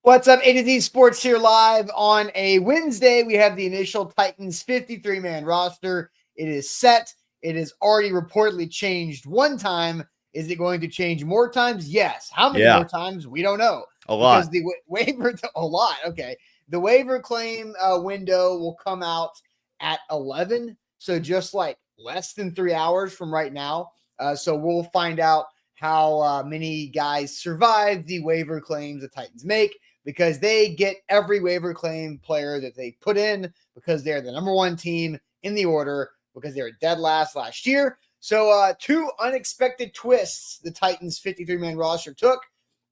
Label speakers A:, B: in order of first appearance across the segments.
A: What's up, A to Z Sports here live on a Wednesday. We have the initial Titans 53-man roster. It is set. It has already reportedly changed one time. Is it going to change more times? Yes. How many more times? We don't know.
B: A lot.
A: Because the waiver, a lot. Okay. The waiver claim window will come out at 11. So just like less than 3 hours from right now. So we'll find out how many guys survive the waiver claims the Titans make, because they get every waiver claim player that they put in because they're the number one team in the order, because they were dead last year. So two unexpected twists the Titans 53-man roster took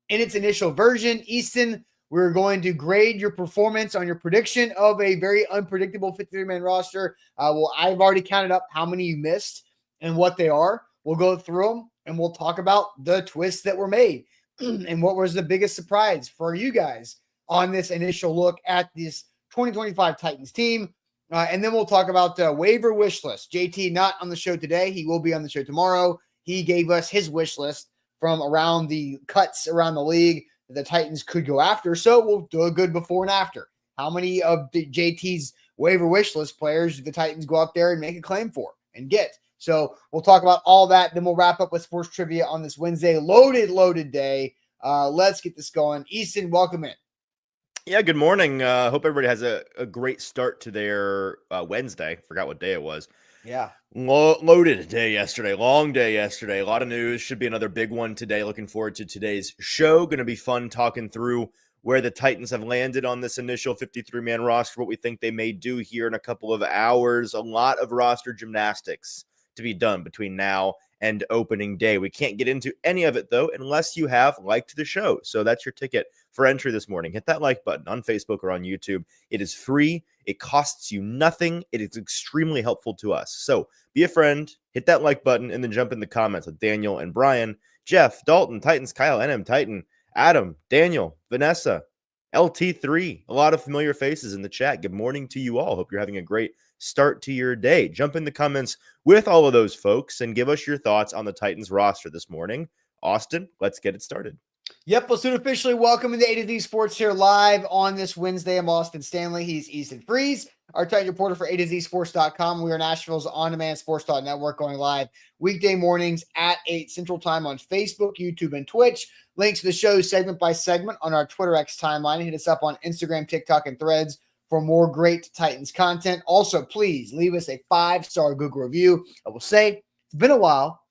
A: in its initial version. Easton, we're going to grade your performance on your prediction of a very unpredictable 53-man roster. Well, I've already counted up how many you missed and what they are. We'll go through them and we'll talk about the twists that were made and what was the biggest surprise for you guys on this initial look at this 2025 Titans team. And then we'll talk about the waiver wish list. JT not on the show today. He will be on the show tomorrow. He gave us his wish list from around the cuts around the league that the Titans could go after. So we'll do a good before and after. How many of the JT's waiver wish list players do the Titans go out there and make a claim for and get? So we'll talk about all that. Then we'll wrap up with sports trivia on this Wednesday. Loaded day. Let's get this going. Easton, welcome in.
B: Yeah, good morning. Hope everybody has a great start to their Wednesday. Forgot what day it was.
A: Yeah.
B: Loaded day yesterday. Long day yesterday. A lot of news. Should be another big one today. Looking forward to today's show. Going to be fun talking through where the Titans have landed on this initial 53-man roster, what we think they may do here in a couple of hours. A lot of roster gymnastics to be done between now and opening day. We can't get into any of it, though, unless you have liked the show. So that's your ticket for entry this morning. Hit that like button on Facebook or on YouTube. It is free. It costs you nothing. It is extremely helpful to us. So be a friend, hit that like button, and then jump in the comments with Daniel and Brian, Jeff, Dalton, Titans, Kyle, NM, Titan, Adam, Daniel, Vanessa, LT3. A lot of familiar faces in the chat. Good morning to you all. Hope you're having a great start to your day. Jump in the comments with all of those folks and give us your thoughts on the Titans roster this morning. Austin, let's get it started.
A: Yep, let's do it officially. Welcome to A to Z Sports here live on this Wednesday. I'm Austin Stanley. He's Easton Freeze, our Titan reporter for A to Z Sports.com. We are Nashville's on-demand sports talk network, going live weekday mornings at 8 Central Time on Facebook, YouTube, and Twitch. Links to the show segment by segment on our Twitter X timeline. Hit us up on Instagram, TikTok, and Threads for more great Titans content. Also, please leave us a 5-star Google review. I will say it's been a while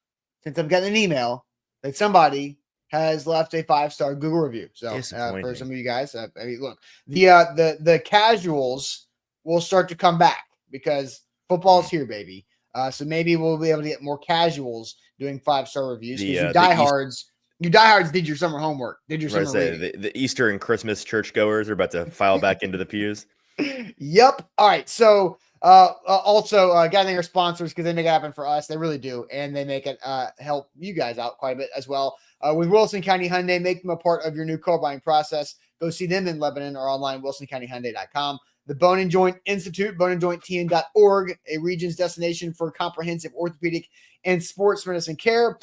A: since I've gotten an email that somebody has left a 5-star Google review. So for some of you guys, I mean, look, the casuals will start to come back because football's here, baby. So maybe we'll be able to get more casuals doing 5-star reviews, because you diehards did your summer homework, did your summer reading.
B: The Easter and Christmas churchgoers are about to file back into the pews.
A: Yep. All right. So also got to thank our sponsors, because they make it happen for us. They really do. And they make it help you guys out quite a bit as well. With Wilson County Hyundai, make them a part of your new car buying process. Go see them in Lebanon or online, wilsoncountyhyundai.com. The Bone and Joint Institute, boneandjointtn.org, a region's destination for comprehensive orthopedic and sports medicine care.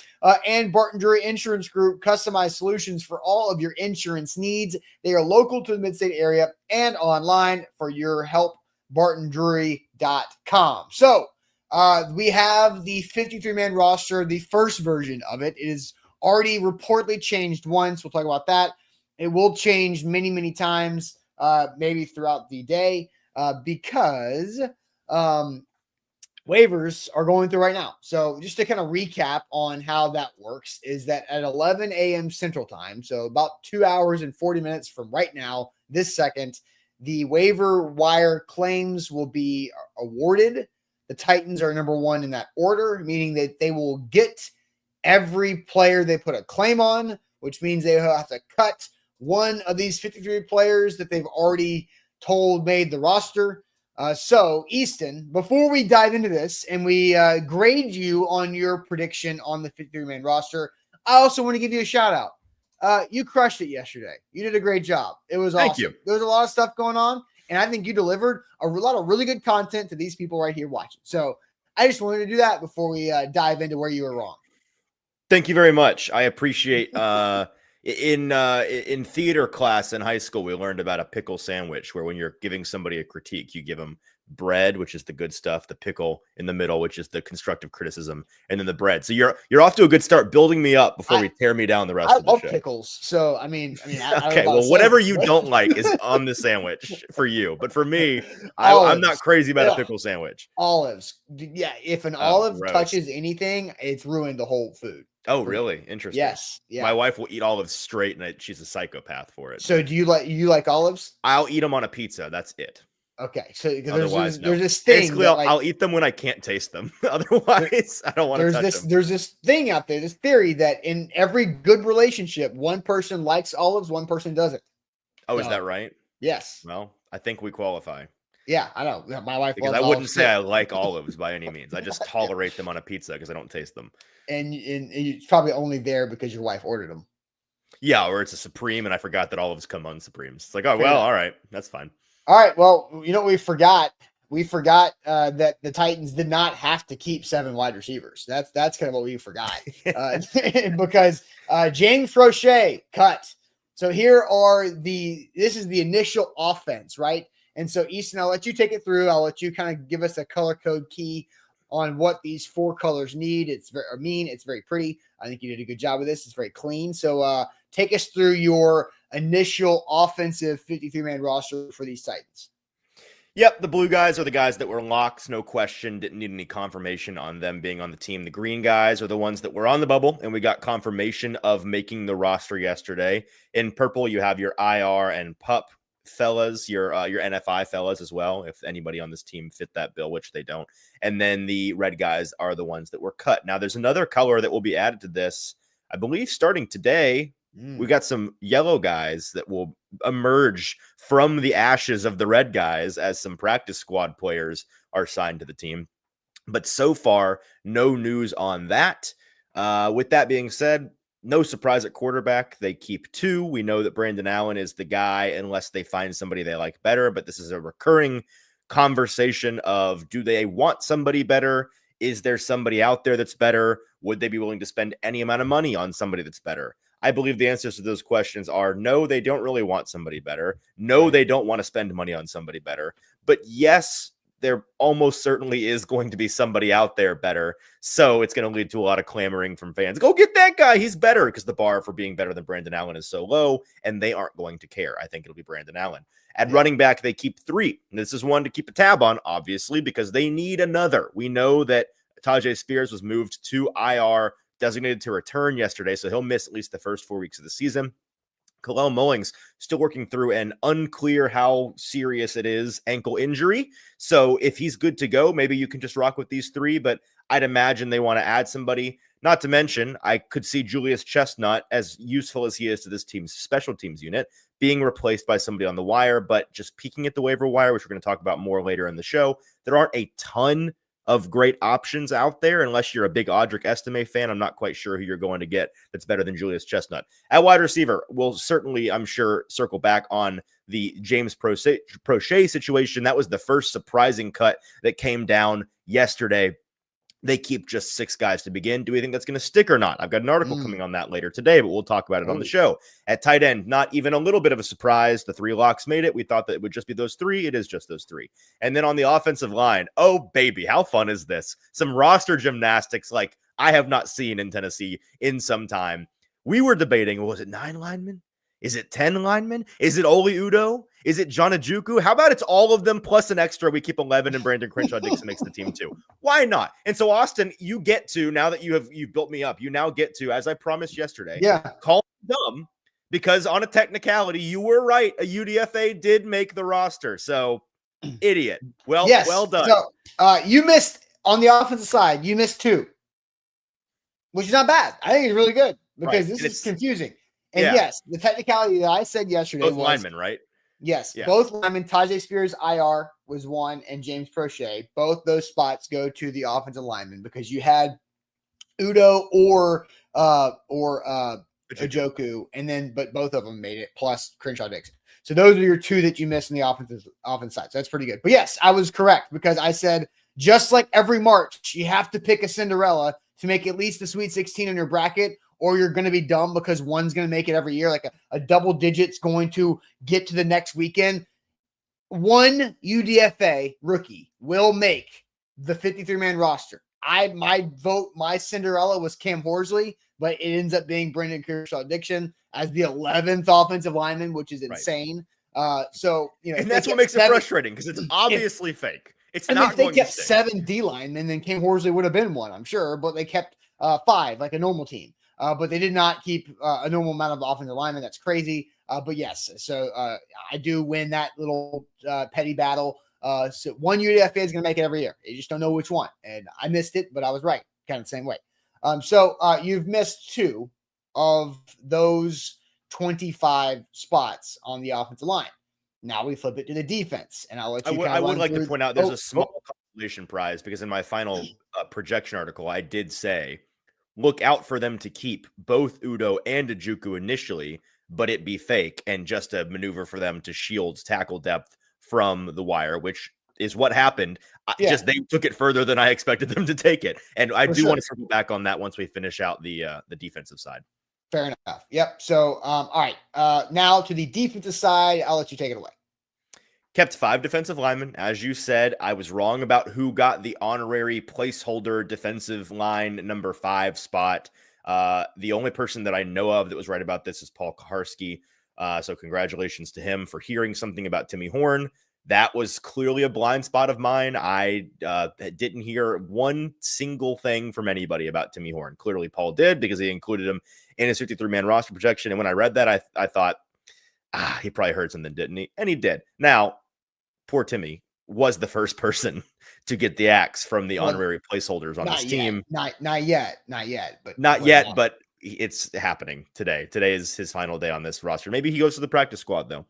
A: And Barton Drury Insurance Group, customized solutions for all of your insurance needs. They are local to the mid-state area and online for your help, bartondrury.com. So we have the 53-man roster, the first version of it. It is already reportedly changed once. We'll talk about that. It will change many, many times, maybe throughout the day, because waivers are going through right now. So just to kind of recap on how that works is that at 11 a.m. Central Time, so about 2 hours and 40 minutes from right now, this second, the waiver wire claims will be awarded. The Titans are number one in that order, meaning that they will get every player they put a claim on, which means they have to cut one of these 53 players that they've already told made the roster. So, Easton, before we dive into this and we grade you on your prediction on the 53-man roster, I also want to give you a shout out. You crushed it yesterday. You did a great job. It was awesome.
B: Thank you.
A: There was a lot of stuff going on, and I think you delivered a lot of really good content to these people right here watching. So, I just wanted to do that before we dive into where you were wrong.
B: Thank you very much. I appreciate In theater class in high school, we learned about a pickle sandwich, where when you're giving somebody a critique, you give them bread, which is the good stuff, the pickle in the middle, which is the constructive criticism, and then the bread. So you're off to a good start, building me up before we tear me down the rest
A: I
B: of the
A: love
B: show.
A: pickles, so I mean, I don't know
B: Okay,
A: about
B: well,
A: a
B: whatever
A: sandwich,
B: you
A: but-
B: don't like is on the sandwich for you, but for me, I'm
A: Olives.
B: not crazy about a
A: Ugh.
B: pickle sandwich.
A: Olives. Yeah, if an
B: Oh,
A: olive
B: gross.
A: touches anything, it's ruined the whole food.
B: Oh, really? Interesting.
A: Yes. Yeah.
B: My wife will eat olives straight, and she's a psychopath for it.
A: So do you like olives?
B: I'll eat them on a pizza. That's it.
A: Okay. So
B: Otherwise, no.
A: there's this thing
B: Basically,
A: that, like,
B: I'll eat them when I can't taste them. Otherwise, I don't want to touch them.
A: There's this thing out there, this theory that in every good relationship, one person likes olives, one person doesn't.
B: Oh, is
A: So,
B: that right?
A: yes.
B: Well, I think we qualify.
A: Yeah, I know. My wife
B: Because
A: loves
B: I wouldn't
A: olives
B: say
A: too.
B: I like olives by any means. I just tolerate them on a pizza because I don't taste them.
A: And it's probably only there because your wife ordered them.
B: Yeah, or it's a Supreme, and I forgot that olives come on Supremes. It's like, oh,
A: Fair
B: well,
A: enough.
B: all right. That's fine.
A: All right. Well, you know what we forgot? We forgot that the Titans did not have to keep 7 wide receivers. That's kind of what we forgot because James Prochet cut. So this is the initial offense, right? And so, Easton, I'll let you take it through. I'll let you kind of give us a color code key on what these 4 colors need. It's very pretty. I think you did a good job with this. It's very clean. So take us through your initial offensive 53-man roster for these Titans.
B: Yep, the blue guys are the guys that were locks, no question. Didn't need any confirmation on them being on the team. The green guys are the ones that were on the bubble, and we got confirmation of making the roster yesterday. In purple, you have your IR and PUP fellas, your NFI fellas as well, if anybody on this team fit that bill, which they don't. And then the red guys are the ones that were cut. Now, there's another color that will be added to this, I believe, starting today. We got some yellow guys that will emerge from the ashes of the red guys as some practice squad players are signed to the team. But so far, no news on that. With that being said, no surprise at quarterback. They keep 2. We know that Brandon Allen is the guy unless they find somebody they like better. But this is a recurring conversation of, do they want somebody better? Is there somebody out there that's better? Would they be willing to spend any amount of money on somebody that's better? I believe the answers to those questions are no, they don't really want somebody better. No, they don't want to spend money on somebody better. But yes, there almost certainly is going to be somebody out there better. So it's going to lead to a lot of clamoring from fans. Go get that guy. He's better, because the bar for being better than Brandon Allen is so low, and they aren't going to care. I think it'll be Brandon Allen. At running back, they keep 3. And this is one to keep a tab on, obviously, because they need another. We know that Tajay Spears was moved to IR, designated to return yesterday, so he'll miss at least the first 4 weeks of the season. Kalel Mullings still working through an unclear how serious it is ankle injury. So if he's good to go, maybe you can just rock with these 3, but I'd imagine they want to add somebody. Not to mention, I could see Julius Chestnut, as useful as he is to this team's special teams unit, being replaced by somebody on the wire. But just peeking at the waiver wire, which we're going to talk about more later in the show, there aren't a ton of great options out there unless you're a big Audric Estime fan. I'm not quite sure who you're going to get that's better than Julius Chestnut. At wide receiver, we'll certainly, I'm sure, circle back on the James Prochet situation. That was the first surprising cut that came down yesterday. They keep just 6 guys to begin. Do we think that's going to stick or not? I've got an article coming on that later today, but we'll talk about it on the show. At tight end, not even a little bit of a surprise. The 3 locks made it. We thought that it would just be those 3. It is just those 3. And then on the offensive line, oh, baby, how fun is this? Some roster gymnastics like I have not seen in Tennessee in some time. We were debating, was it 9 linemen? Is it 10 linemen? Is it Oli Udo? Is it John Ajuku? How about it's all of them plus an extra? We keep 11 and Brandon Crenshaw-Dixon makes the team 2. Why not? And so, Austin, you get to, now that you built me up, you now get to, as I promised yesterday, call me dumb, because on a technicality, you were right. A UDFA did make the roster. So, idiot. Well,
A: yes.
B: Well done.
A: So, you missed, on the offensive side, you missed 2, which is not bad. I think it's really good, because this is confusing. And yes, the technicality that I said yesterday
B: both linemen, right?
A: Yes, both linemen. Tajay Spears IR was 1, and James Prochet. Both those spots go to the offensive lineman, because you had Udo or Ajoku, and then but both of them made it, plus Crenshaw Dixon. So those are your 2 that you missed in the offense side. So that's pretty good. But yes, I was correct, because I said, just like every March, you have to pick a Cinderella to make at least the Sweet 16 in your bracket, or you're going to be dumb because one's going to make it every year. Like a double digit's going to get to the next weekend. One UDFA rookie will make the 53-man roster. My Cinderella was Cam Horsley, but it ends up being Brendan Kershaw-Dixon as the 11th offensive lineman, which is insane. So,
B: and that's what makes it frustrating because it's obviously fake. It's not
A: if they
B: going
A: kept
B: to stay.
A: 7 D linemen, then Cam Horsley would have been one, I'm sure, but they kept 5 like a normal team. But they did not keep a normal amount of offensive linemen. That's crazy. But yes, so I do win that little petty battle. So one UDFA is going to make it every year. You just don't know which one. And I missed it, but I was right, kind of the same way. So you've missed 2 of those 25 spots on the offensive line. Now we flip it to the defense, and I'll let you.
B: I would like to point out there's a small consolation prize because in my final projection article, I did say, look out for them to keep both Udo and Ojukwu initially, but it be fake and just a maneuver for them to shield tackle depth from the wire, which is what happened. Just they took it further than I expected them to take it. And I do want to circle back on that once we finish out the defensive side.
A: Fair enough. Yep. So, all right. Now to the defensive side, I'll let you take it away.
B: Kept 5 defensive linemen. As you said, I was wrong about who got the honorary placeholder defensive line number 5 spot. The only person that I know of that was right about this is Paul Kaharski. So congratulations to him for hearing something about Timmy Horn. That was clearly a blind spot of mine. I didn't hear one single thing from anybody about Timmy Horn. Clearly Paul did because he included him in his 53-man roster projection. And when I read that, I thought, he probably heard something, didn't he? And he did. Now, poor Timmy was the first person to get the axe from the honorary placeholders on this team.
A: Not yet.
B: But it's happening today. Today is his final day on this roster. Maybe he goes to the practice squad though.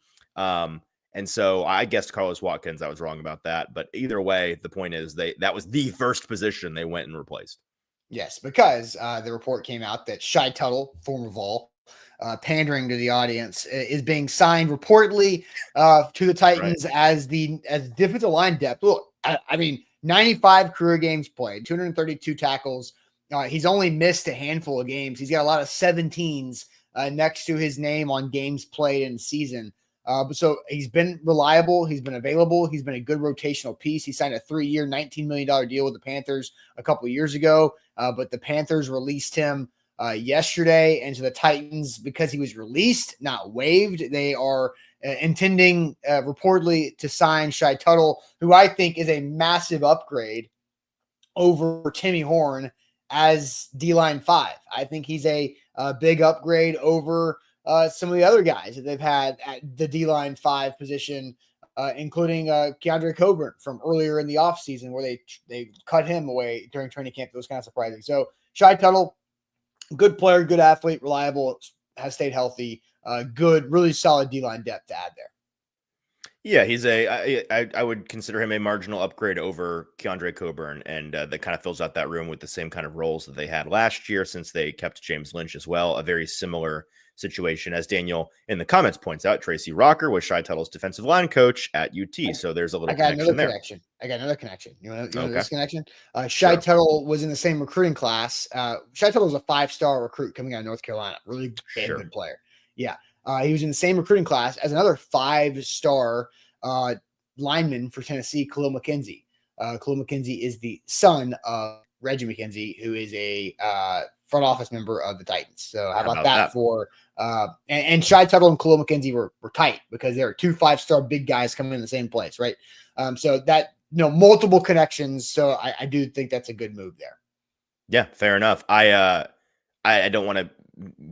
B: And so I guessed Carlos Watkins. I was wrong about that. But either way, the point is that was the first position they went and replaced.
A: Yes, because the report came out that Shai Tuttle, former Vol, pandering to the audience, is being signed reportedly to the Titans as defensive line depth. Look, I mean, 95 career games played, 232 tackles. He's only missed a handful of games. He's got a lot of 17s next to his name on games played in the season. So he's been reliable. He's been available. He's been a good rotational piece. He signed a 3-year, $19 million deal with the Panthers a couple of years ago, but the Panthers released him yesterday. And so the Titans, because he was released, not waived, they are intending reportedly to sign Shai Tuttle, who I think is a massive upgrade over Timmy Horn as D-line 5. I think he's a big upgrade over some of the other guys that they've had at the D-line 5 position, including Keandre Coburn from earlier in the offseason where they cut him away during training camp. It was kind of surprising. So Shai Tuttle, good player, good athlete, reliable, has stayed healthy, good, really solid D-line depth to add there.
B: Yeah, he's I would consider him a marginal upgrade over Keandre Coburn, and that kind of fills out that room with the same kind of roles that they had last year since they kept James Lynch as well. A very similar situation, as Daniel in the comments points out. Tracy Rocker was Shai Tuttle's defensive line coach at UT, so there's a little connection there.
A: I got another connection. You know this connection? Shai Tuttle was in the same recruiting class. Shai Tuttle was a 5-star recruit coming out of North Carolina. Really good player. Yeah. He was in the same recruiting class as another 5-star lineman for Tennessee, Khalil McKenzie. Khalil McKenzie is the son of Reggie McKenzie, who is a front office member of the Titans. So how about that for and Shai Tuttle and Khalil McKenzie were tight because there are 2 5-star big guys coming in the same place, right? So that multiple connections. So I do think that's a good move there.
B: Yeah, fair enough. I don't want to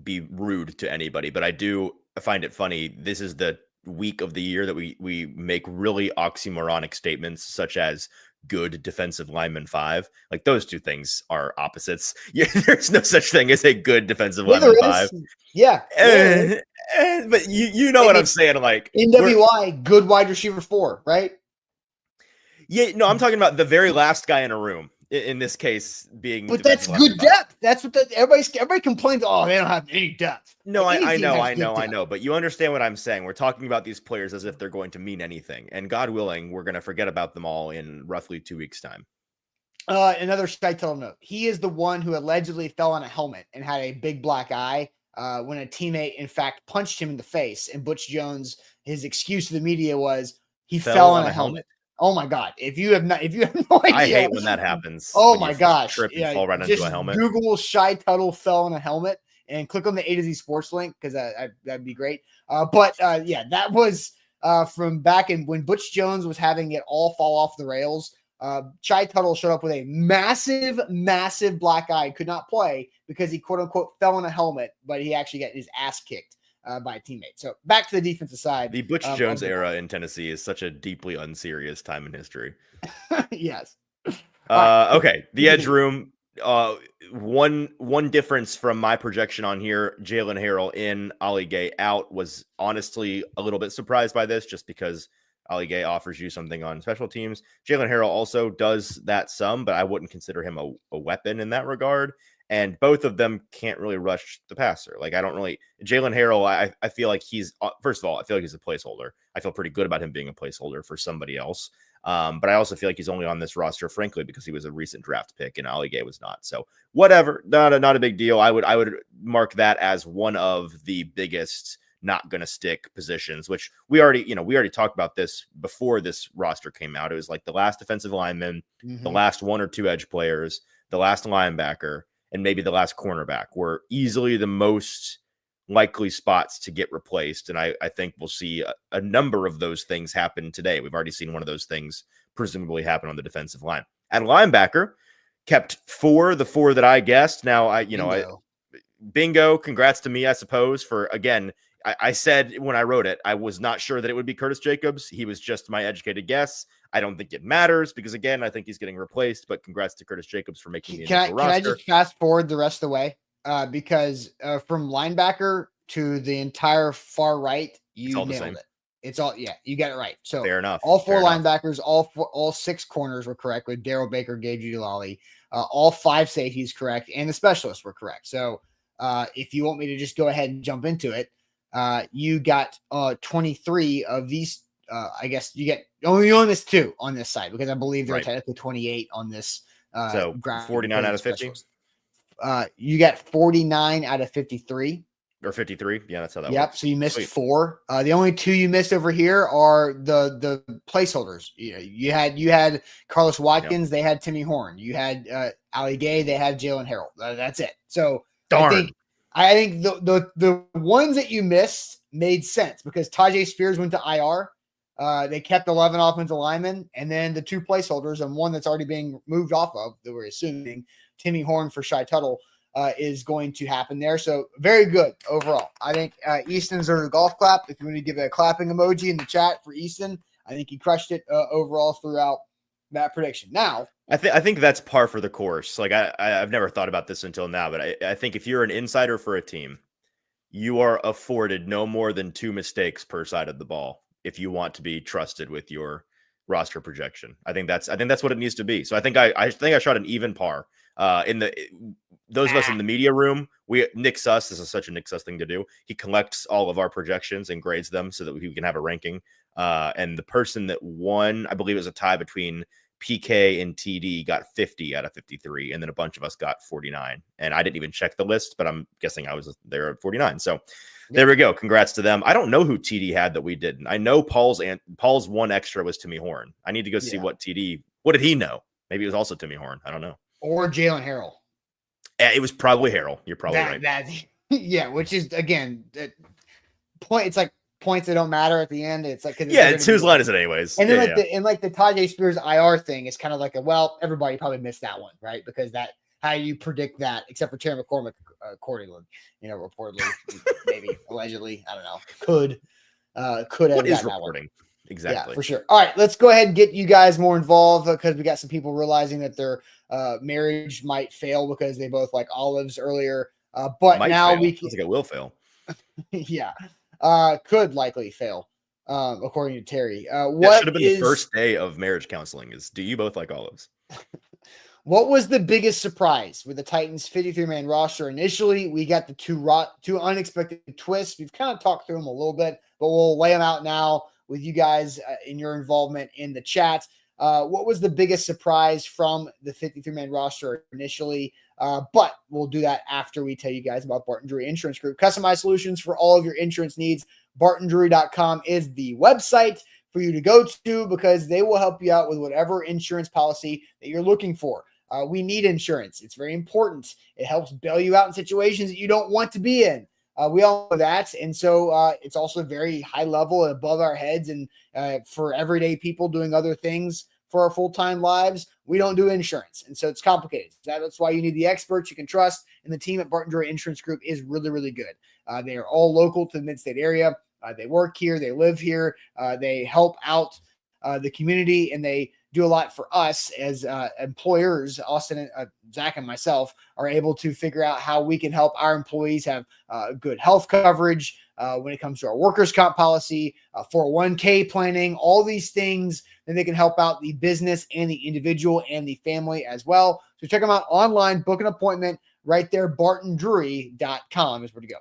B: be rude to anybody, but I do find it funny. This is the week of the year that we make really oxymoronic statements such as good defensive lineman 5. Like those two things are opposites. Yeah, there's no such thing as a good defensive lineman 5.
A: Yeah.
B: But you know what I'm saying? Like
A: NWI, good wide receiver 4, right?
B: Yeah, no, I'm talking about the very last guy in a room. In this case, being,
A: but that's good depth. That's what everybody complains. Oh, they don't have any depth.
B: No, I know. But you understand what I'm saying. We're talking about these players as if they're going to mean anything, and God willing, we're going to forget about them all in roughly 2 weeks' time.
A: Another Scheitel note. He is the one who allegedly fell on a helmet and had a big black eye when a teammate, in fact, punched him in the face. And Butch Jones, his excuse to the media was he fell on a helmet. Oh my God! If you have no idea,
B: I hate when that happens.
A: Oh
B: when
A: my
B: you
A: gosh!
B: trip and
A: Yeah,
B: fall right
A: just
B: into a helmet.
A: Google Shy Tuttle fell on a helmet and click on the A to Z Sports link because that'd be great. Yeah, that was from back in when Butch Jones was having it all fall off the rails. Chai Tuttle showed up with a massive, massive black eye, could not play because he quote unquote fell on a helmet, but he actually got his ass kicked by a teammate. So back to the defensive side.
B: The Butch Jones era in Tennessee is such a deeply unserious time in history.
A: Yes.
B: Okay. The edge room. One difference from my projection on here, Jalen Harrell in, Ali Gay out, was honestly a little bit surprised by this just because Ali Gay offers you something on special teams. Jalen Harrell also does that some, but I wouldn't consider him a weapon in that regard. And both of them can't really rush the passer. Like, I don't really, Jalen Harrell, I feel like he's, first of all, I feel like he's a placeholder. I feel pretty good about him being a placeholder for somebody else. But I also feel like he's only on this roster, frankly, because he was a recent draft pick and Ali Gay was not. So whatever, not a big deal. I would mark that as one of the biggest not going to stick positions, which we already talked about this before this roster came out. It was like the last defensive lineman, the last one or two edge players, the last linebacker, and maybe the last cornerback were easily the most likely spots to get replaced. And I think we'll see a number of those things happen today. We've already seen one of those things presumably happen on the defensive line. At linebacker, kept the four that I guessed. Now, bingo, congrats to me, I suppose, for, again, I said when I wrote it, I was not sure that it would be Curtis Jacobs. He was just my educated guess. I don't think it matters because, again, I think he's getting replaced, but congrats to Curtis Jacobs for making the initial roster.
A: Can I just fast forward the rest of the way? Because from linebacker to the entire far right, you nailed it. It's all, you got it right. So
B: fair enough.
A: All four linebackers, all six corners were correct with Daryl Baker, Gabe Judilali. All five safeties correct, and the specialists were correct. So if you want me to just go ahead and jump into it, you got 23 of these. I guess you only missed 2 on this side because I believe there are technically 28 on this.
B: So 49 out of 50.
A: You got 49 out of 53.
B: Or 53. Yeah, that's how that works.
A: Yep. So you missed 4. The only 2 you missed over here are the placeholders. You had Carlos Watkins. Yep. They had Timmy Horn. You had Ali Gay. They had Jalen Harrell. That's it. So
B: darn.
A: I think the ones that you missed made sense because Tajay Spears went to IR. They kept 11 offensive linemen, and then the 2 placeholders and one that's already being moved off of that we're assuming Timmy Horn for Shy Tuttle is going to happen there. So very good overall. I think Easton's a golf clap. If you want to give it a clapping emoji in the chat for Easton, I think he crushed it overall throughout that prediction. Now,
B: I think that's par for the course. Like I've never thought about this until now, but I think if you're an insider for a team, you are afforded no more than 2 mistakes per side of the ball if you want to be trusted with your roster projection. I think that's what it needs to be. So I think I shot an even par. Those of us in the media room, Nick Suss, this is such a Nick Suss thing to do. He collects all of our projections and grades them so that we can have a ranking. And the person that won, I believe it was a tie between PK and TD, got 50 out of 53. And then a bunch of us got 49. And I didn't even check the list, but I'm guessing I was there at 49. So there we go. Congrats to them. I don't know who TD had that we didn't. I know Paul's one extra was Timmy Horn. I need to go see what did he know? Maybe it was also Timmy Horn. I don't know.
A: Or Jalen Harrell.
B: It was probably Harrell. You're probably right.
A: Which is, again, it's like points that don't matter at the end. It's like,
B: it's whose line is it anyways?
A: And then the Tajay Spears IR thing is kind of like everybody probably missed that one, right? Because how you predict that, except for Terry McCormick, accordingly, reportedly, maybe allegedly, I don't know, could have gotten that one.
B: Exactly.
A: Yeah, for sure. All right, let's go ahead and get you guys more involved because we got some people realizing that their marriage might fail because they both like olives earlier. But now we can.
B: I think it will fail.
A: Yeah, could likely fail, according to Terry. What
B: that should have been the first day of marriage counseling? Do you both like olives?
A: What was the biggest surprise with the Titans 53-man roster? Initially, we got the two unexpected twists. We've kind of talked through them a little bit, but we'll lay them out now with you guys in your involvement in the chat. what was the biggest surprise from the 53-man roster initially. But we'll do that after we tell you guys about Barton Drury Insurance Group. Customized solutions for all of your insurance needs. BartonDrury.com is the website for you to go to because they will help you out with whatever insurance policy that you're looking for. We need insurance. It's very important. It helps bail you out in situations that you don't want to be in. We all know that. And so it's also very high level and above our heads. And for everyday people doing other things for our full-time lives, we don't do insurance. And so it's complicated. That's why you need the experts you can trust. And the team at Barton Drury Insurance Group is really, really good. They are all local to the mid-state area. They work here. They live here. They help out the community, and they do a lot for us as employers. Austin, Zach, and myself are able to figure out how we can help our employees have good health coverage when it comes to our workers' comp policy, 401k planning, all these things. Then they can help out the business and the individual and the family as well. So check them out online, book an appointment right there. BartonDrury.com is where to go.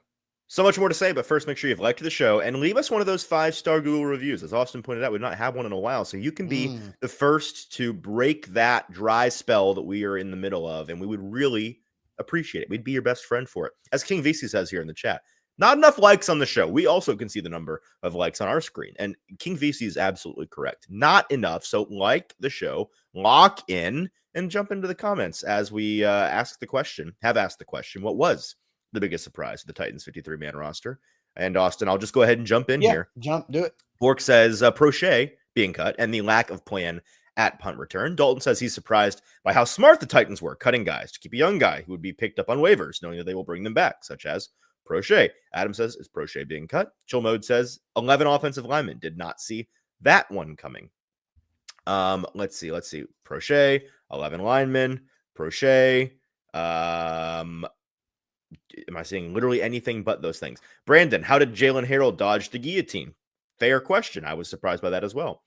B: So much more to say, but first make sure you've liked the show and leave us one of those 5-star Google reviews. As Austin pointed out, we've not had one in a while, so you can be the first to break that dry spell that we are in the middle of, and we would really appreciate it. We'd be your best friend for it. As King VC says here in the chat, not enough likes on the show. We also can see the number of likes on our screen, and King VC is absolutely correct. Not enough, so like the show, lock in, and jump into the comments as we have asked the question, what was the biggest surprise of the Titans 53-man roster? And Austin, I'll just go ahead and jump in here.
A: Do it.
B: Bork says Prochet being cut and the lack of plan at punt return. Dalton says he's surprised by how smart the Titans were, cutting guys to keep a young guy who would be picked up on waivers, knowing that they will bring them back, such as Prochet. Adam says, is Prochet being cut? Chill Mode says 11 offensive linemen. Did not see that one coming. Let's see. Prochet, 11 linemen. Prochet, am I saying literally anything but those things? Brandon, how did Jalen Harrell dodge the guillotine? Fair question. I was surprised by that as well.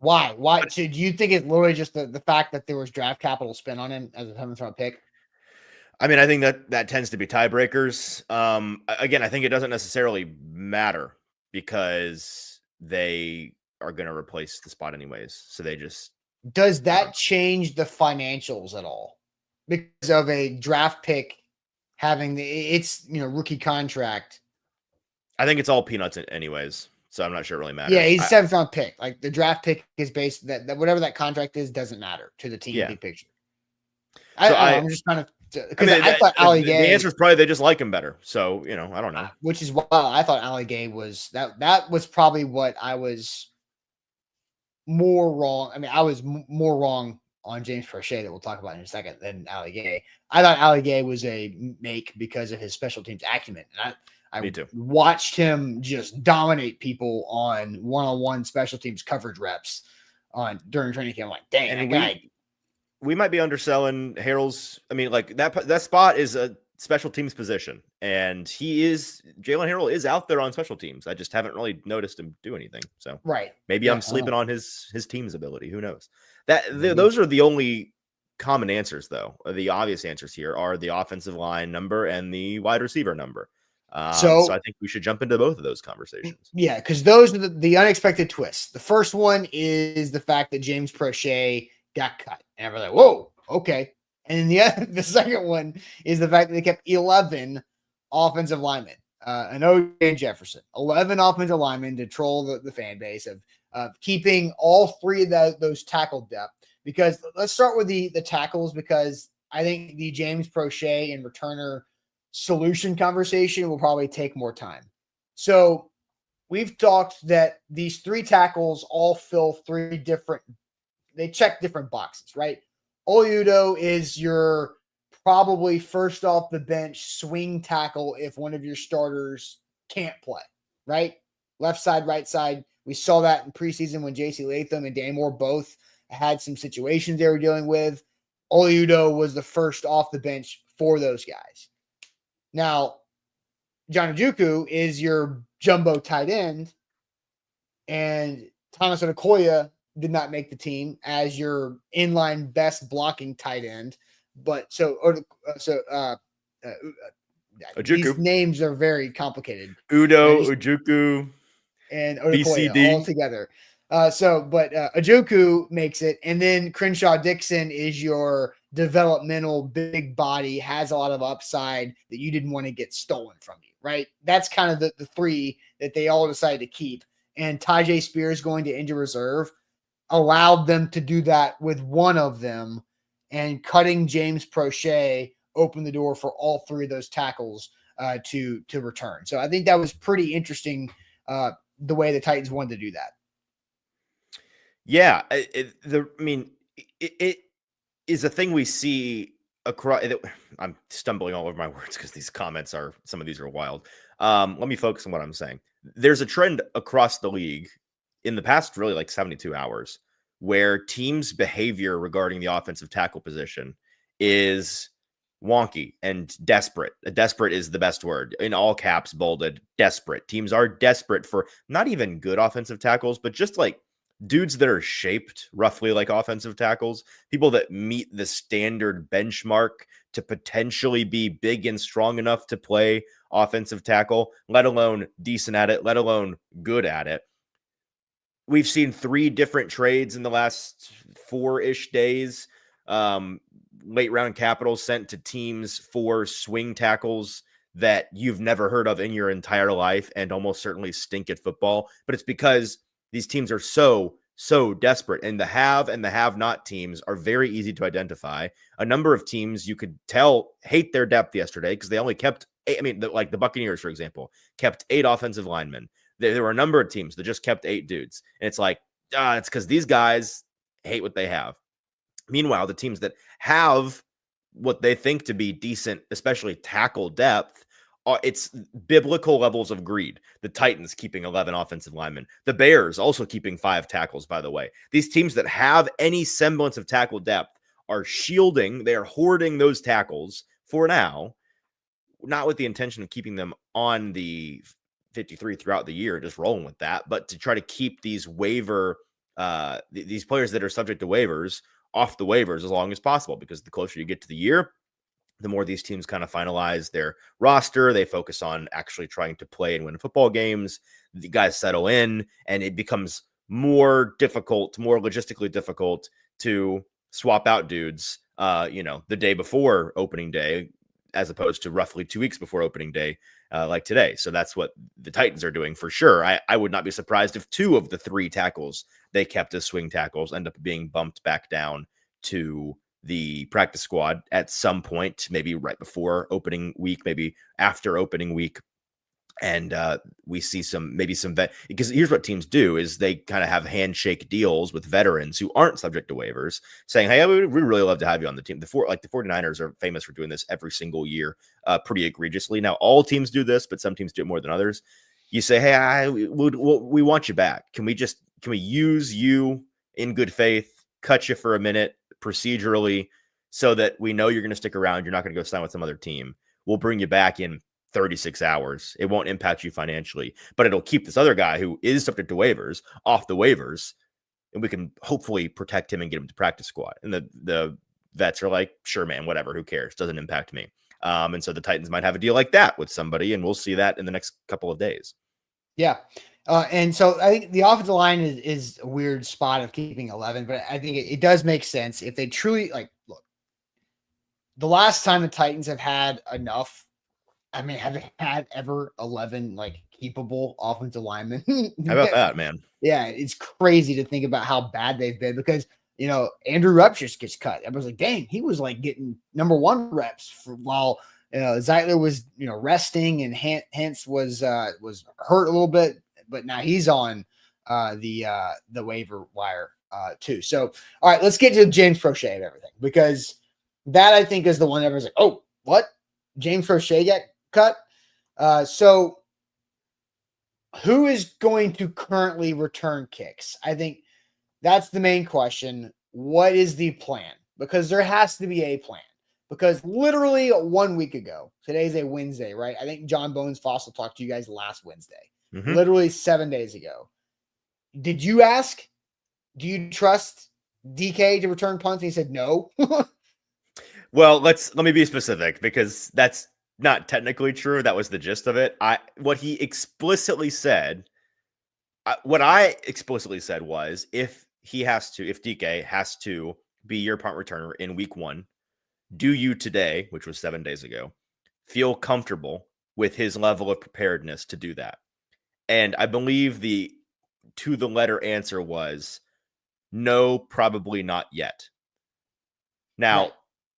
A: Why? So do you think it's literally just the fact that there was draft capital spent on him as a 7th-round pick?
B: I mean, I think that tends to be tiebreakers. Again, I think it doesn't necessarily matter because they are going to replace the spot anyways. So they just...
A: Does that change the financials at all? Because of a draft pick having its rookie contract.
B: I think it's all peanuts anyways, so I'm not sure it really matters.
A: Yeah, he's a 7th-round pick. Like the draft pick is based that whatever that contract is doesn't matter to the team big picture. I'm just trying to because I thought Ali Gay.
B: The answer is probably they just like him better. So I don't know.
A: Which is why I thought Ali Gay was that was probably what I was more wrong. I mean, I was more wrong on James Prochet that we'll talk about in a second than Ali Gay. I thought Ali Gay was a make because of his special teams acumen. And I watched him just dominate people on one-on-one special teams coverage reps during training camp. I'm like, dang, and that guy.
B: We might be underselling Harrell's. I mean, like that spot is a special teams position, and Jalen Harrell is out there on special teams. I just haven't really noticed him do anything. So maybe I'm sleeping on his team's ability. Who knows? Those are the only common answers, though. The obvious answers here are the offensive line number and the wide receiver number. So I think we should jump into both of those conversations.
A: Yeah, because those are the unexpected twists. The first one is the fact that James Prochet got cut. And we're like, whoa, okay. And then the second one is the fact that they kept 11 offensive linemen. And OJ and Jefferson. 11 offensive linemen to troll the fan base of keeping all three of those tackle depth. Because let's start with the tackles, because I think the James Prochet and returner solution conversation will probably take more time. So we've talked that these 3 tackles all fill 3 different, they check different boxes, right? Oludo is your probably first off the bench swing tackle if one of your starters can't play, right? Left side, right side. We saw that in preseason when J.C. Latham and Dan Moore both had some situations they were dealing with. Oludo was the first off the bench for those guys. Now, John Ojukwu is your jumbo tight end, and Thomas Okoye did not make the team as your inline best blocking tight end. But these names are very complicated.
B: Ojukwu,
A: and Okoye all together. But Ajuku makes it, and then Crenshaw Dixon is your developmental big body, has a lot of upside that you didn't want to get stolen from you, right? That's kind of the three that they all decided to keep. And Tajay Spears going to injured reserve allowed them to do that with one of them, and cutting James Prochet opened the door for all three of those tackles to return. So I think that was pretty interesting the way the Titans wanted to do that.
B: Yeah, it is a thing we see across. I'm stumbling all over my words because some of these are wild. Let me focus on what I'm saying. There's a trend across the league in the past, really like 72 hours, where teams' behavior regarding the offensive tackle position is wonky and desperate. Desperate is the best word, in all caps, bolded. Desperate. Teams are desperate for not even good offensive tackles, but just like dudes that are shaped roughly like offensive tackles, people that meet the standard benchmark to potentially be big and strong enough to play offensive tackle, let alone decent at it, let alone good at it. We've seen 3 different trades in the last 4-ish days. Late round capital sent to teams for swing tackles that you've never heard of in your entire life and almost certainly stink at football. But it's because these teams are so desperate, and the have not teams are very easy to identify. A number of teams you could tell hate their depth yesterday because they only kept 8, like the Buccaneers, for example, kept 8 offensive linemen. There were a number of teams that just kept 8 dudes. And it's like, it's because these guys hate what they have. Meanwhile, the teams that have what they think to be decent, especially tackle depth, it's biblical levels of greed. The Titans keeping 11 offensive linemen. The Bears also keeping 5 tackles, by the way. These teams that have any semblance of tackle depth are shielding, they are hoarding those tackles for now, not with the intention of keeping them on the 53 throughout the year, just rolling with that, but to try to keep these waiver, these players that are subject to waivers off the waivers as long as possible, because the closer you get to the year, the more these teams kind of finalize their roster. They focus on actually trying to play and win football games. The guys settle in, and it becomes more difficult, more logistically difficult to swap out dudes, the day before opening day, as opposed to roughly 2 weeks before opening day, like today. So that's what the Titans are doing for sure. I would not be surprised if 2 of the 3 tackles they kept as swing tackles end up being bumped back down to the practice squad at some point, maybe right before opening week, maybe after opening week. And we see some vet, because here's what teams do is they kind of have handshake deals with veterans who aren't subject to waivers, saying, hey, we really love to have you on the team. The 49ers are famous for doing this every single year, pretty egregiously. Now, all teams do this, but some teams do it more than others. You say, hey, we want you back. Can we use you in good faith, cut you for a minute procedurally so that we know you're going to stick around. You're not going to go sign with some other team. We'll bring you back in 36 hours. It won't impact you financially, but it'll keep this other guy who is subject to waivers off the waivers, and we can hopefully protect him and get him to practice squad. And the vets are like, sure, man, whatever, who cares? Doesn't impact me. And so the Titans might have a deal like that with somebody, and we'll see that in the next couple of days.
A: Yeah. And so I think the offensive line is a weird spot of keeping 11, but I think it does make sense if they truly look, the last time the Titans have had enough, I mean, have they had ever 11 keepable offensive linemen?
B: How about that, man?
A: Yeah, it's crazy to think about how bad they've been because, Andrew Rupp just gets cut. Everyone's like, dang, he was getting number 1 reps while Zeitler was, resting, and Hance was hurt a little bit, but now he's on the waiver wire too. So, all right, let's get to James Prochet of everything, because that I think is the one everyone's like, oh, what? James Prochet got cut. So who is going to currently return kicks? I think that's the main question. What is the plan? Because there has to be a plan. Because literally 1 week ago, today's a Wednesday, right? I think John Bones Fossil talked to you guys last Wednesday. Mm-hmm. Literally 7 days ago. Did you ask, do you trust DK to return punts? And he said no.
B: Well, let me be specific, because that's not technically true. That was the gist of it. What he explicitly said what I explicitly said was if DK has to be your punt returner in week 1, do you today, which was 7 days ago, feel comfortable with his level of preparedness to do that? And I believe the to the letter answer was no, probably not yet. Now,
A: Right.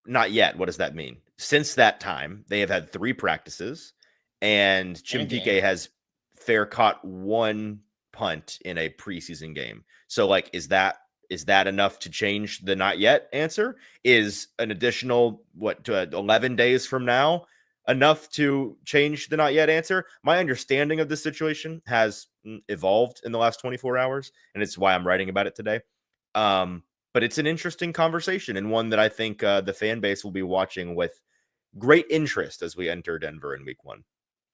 B: not yet. What does that mean? Since that time, they have had 3 practices, and Chim DK has fair caught 1 punt in a preseason game. So, like, is that enough to change the not yet answer? Is an additional 11 days from now enough to change the not yet answer? My understanding of this situation has evolved in the last 24 hours, and it's why I'm writing about it today. But it's an interesting conversation, and one that I think the fan base will be watching with great interest as we enter Denver in week 1.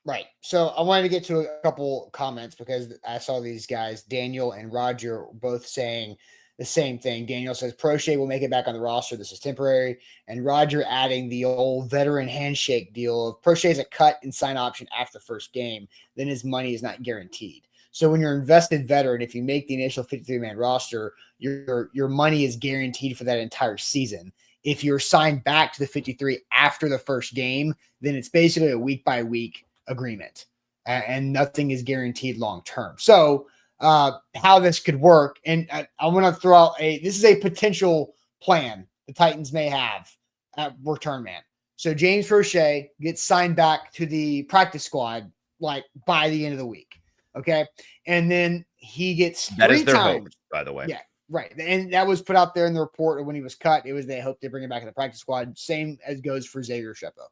A: Right. So I wanted to get to a couple comments because I saw these guys, Daniel and Roger, both saying the same thing. Daniel says Prochet will make it back on the roster. This is temporary. And Roger adding the old veteran handshake deal of Prochet's a cut and sign option after the first game, then his money is not guaranteed. So when you're invested veteran, if you make the initial 53-man roster, your money is guaranteed for that entire season. If you're signed back to the 53 after the first game, then it's basically a week-by-week agreement, and nothing is guaranteed long-term. So how this could work, and I want to throw out this is a potential plan the Titans may have at return man. So James Prochet gets signed back to the practice squad like by the end of the week. Okay. And then he gets
B: that
A: 3
B: is their
A: times.
B: hope, by the way.
A: Yeah, right. And that was put out there in the report when he was cut. It was they hope they bring him back in the practice squad. Same as goes for Xavier Shepo.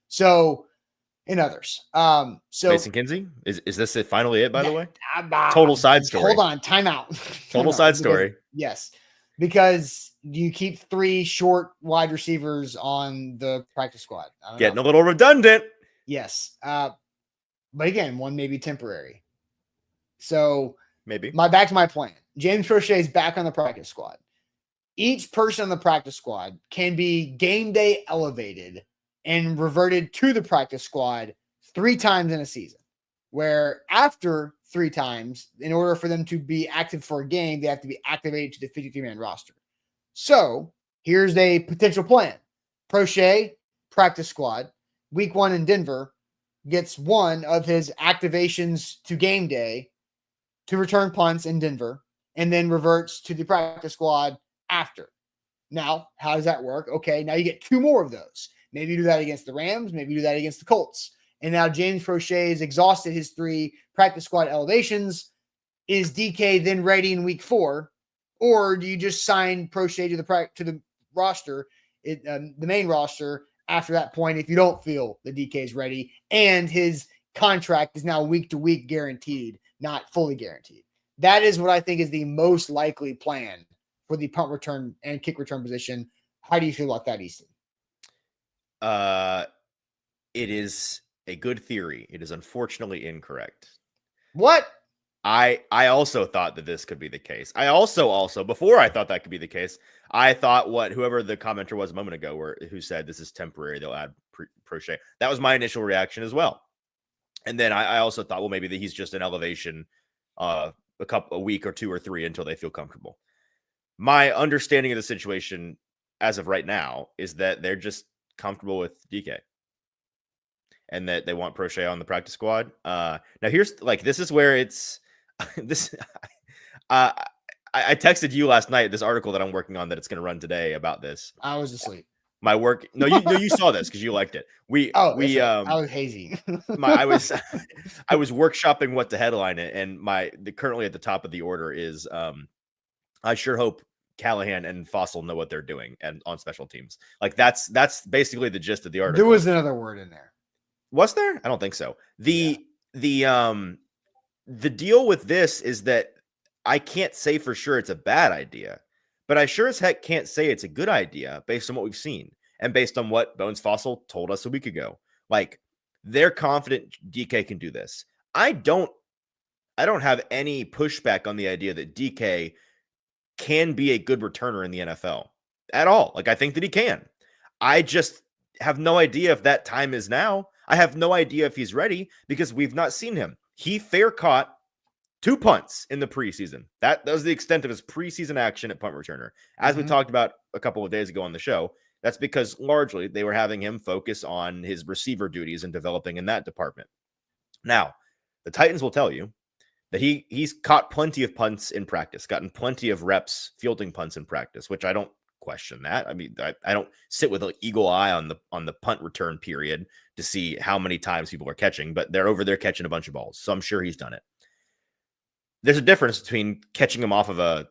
A: So and others. So
B: Mason Kinsey, is this it finally it, by the way?
A: Total
B: side story.
A: Hold on, timeout.
B: Total side story.
A: Yes. Because you keep 3 short wide receivers on the practice squad.
B: Getting a little redundant.
A: Yes. But again, one may be temporary. So
B: maybe
A: back to my plan. James Prochet is back on the practice squad. Each person on the practice squad can be game day elevated and reverted to the practice squad 3 times in a season, where after 3 times, in order for them to be active for a game, they have to be activated to the 53-man roster. So here's a potential plan. Prochet, practice squad, week 1 in Denver, gets 1 of his activations to game day to return punts in Denver, and then reverts to the practice squad after. Now, how does that work? Okay, now you get 2 more of those. Maybe you do that against the Rams. Maybe you do that against the Colts. And now James Prochet has exhausted his 3 practice squad elevations. Is DK then ready in week 4? Or do you just sign Prochet to the roster, the main roster, after that point if you don't feel the DK is ready and his contract is now week to week guaranteed, not fully guaranteed? That is what I think is the most likely plan for the punt return and kick return position. How do you feel about that, Easton?
B: It is a good theory. It is unfortunately incorrect.
A: What?
B: I also thought that this could be the case. I also before I thought that could be the case, I thought whoever the commenter was a moment ago who said this is temporary, they'll add Prochet. That was my initial reaction as well. And then I also thought, well, maybe that he's just an elevation a week or 2 or 3 until they feel comfortable. My understanding of the situation as of right now is that they're just comfortable with DK and that they want Prochet on the practice squad. Now here's this is where it's this. I texted you last night this article that I'm working on that it's going to run today about this.
A: I was asleep.
B: My work. No, you saw this because you liked it. I
A: was hazy.
B: I was workshopping what to headline it, and currently at the top of the order is I sure hope Callahan and Fossil know what they're doing and on special teams. That's basically the gist of the article.
A: There was another word in there.
B: Was there? I don't think so. The deal with this is that I can't say for sure it's a bad idea, but I sure as heck can't say it's a good idea based on what we've seen and based on what Bones Fossil told us a week ago. They're confident DK can do this. I don't have any pushback on the idea that DK can be a good returner in the NFL at all. I think that he can. I just have no idea if that time is now. I have no idea if he's ready because we've not seen him. He fair caught 2 punts in the preseason. That was the extent of his preseason action at punt returner. As we talked about a couple of days ago on the show, that's because largely they were having him focus on his receiver duties and developing in that department. Now, the Titans will tell you that he's caught plenty of punts in practice, gotten plenty of reps fielding punts in practice, which I don't question that. I mean, I don't sit with an eagle eye on the punt return period to see how many times people are catching, but they're over there catching a bunch of balls. So I'm sure he's done it. There's a difference between catching them off of a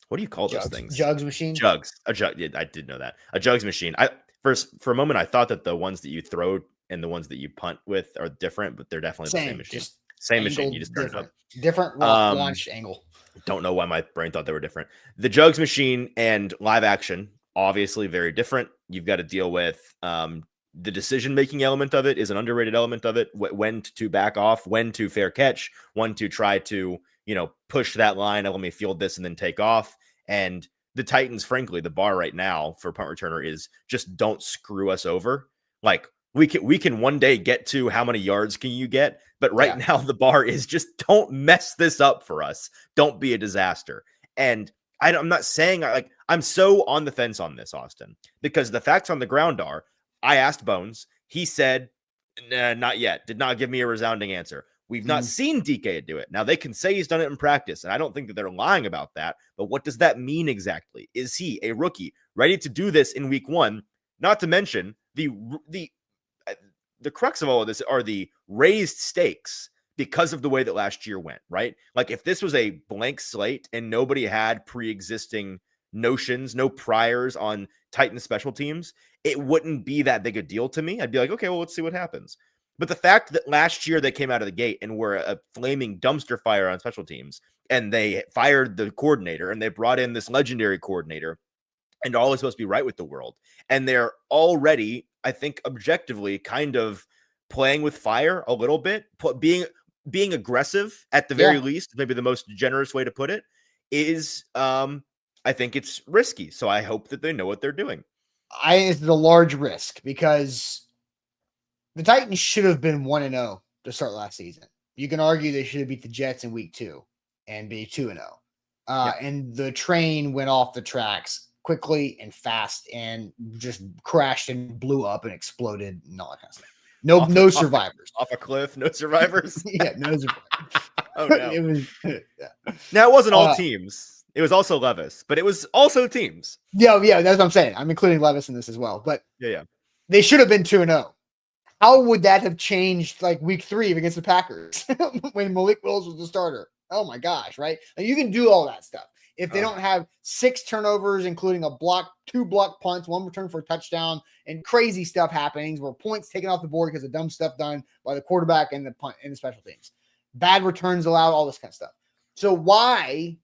B: what do you call those things?
A: Jugs machine.
B: Jugs. A jug. Yeah, I did know that. A jugs machine. For a moment I thought that the ones that you throw and the ones that you punt with are different, but they're definitely the same machine. Same machine. You just turn it up.
A: Different launch angle.
B: Don't know why my brain thought they were different. The jugs machine and live action, obviously very different. You've got to deal with the decision-making element of it is an underrated element of it. When to back off, when to fair catch, when to try to, push that line and let me field this and then take off. And the Titans, frankly, the bar right now for punt returner is just don't screw us over. Like we can one day get to how many yards can you get, but right now the bar is just don't mess this up for us. Don't be a disaster. And I'm not saying I'm so on the fence on this, Austin, because the facts on the ground are, I asked Bones. He said, nah, not yet. Did not give me a resounding answer. We've not seen DK do it. Now, they can say he's done it in practice, and I don't think that they're lying about that. But what does that mean exactly? Is he a rookie ready to do this in week 1? Not to mention the crux of all of this are the raised stakes because of the way that last year went, right? Like if this was a blank slate and nobody had pre-existing notions, no priors on Titan special teams, it wouldn't be that big a deal to me. I'd be like, okay, well, let's see what happens. But the fact that last year they came out of the gate and were a flaming dumpster fire on special teams, and they fired the coordinator and they brought in this legendary coordinator, and all is supposed to be right with the world. And they're already, I think, objectively kind of playing with fire a little bit, being aggressive at the very least, maybe the most generous way to put it, is I think it's risky. So I hope that they know what they're doing.
A: It's a large risk because the Titans should have been 1-0 to start last season. You can argue they should have beat the Jets in week 2 and be 2-0. And the train went off the tracks quickly and fast and just crashed and blew up and exploded and all that kind of stuff. No survivors.
B: Off a cliff, no survivors.
A: No survivors.
B: Oh no.
A: It was,
B: Now it wasn't all teams. It was also Levis, but it was also teams.
A: Yeah, that's what I'm saying. I'm including Levis in this as well. But they should have been 2-0. How would that have changed like week 3 against the Packers when Malik Willis was the starter? Oh my gosh, right? And you can do all that stuff. If they don't have 6 turnovers, including 2 block punts, 1 return for a touchdown, and crazy stuff happening where points taken off the board because of dumb stuff done by the quarterback and the punt and the special teams, bad returns allowed, all this kind of stuff. So why,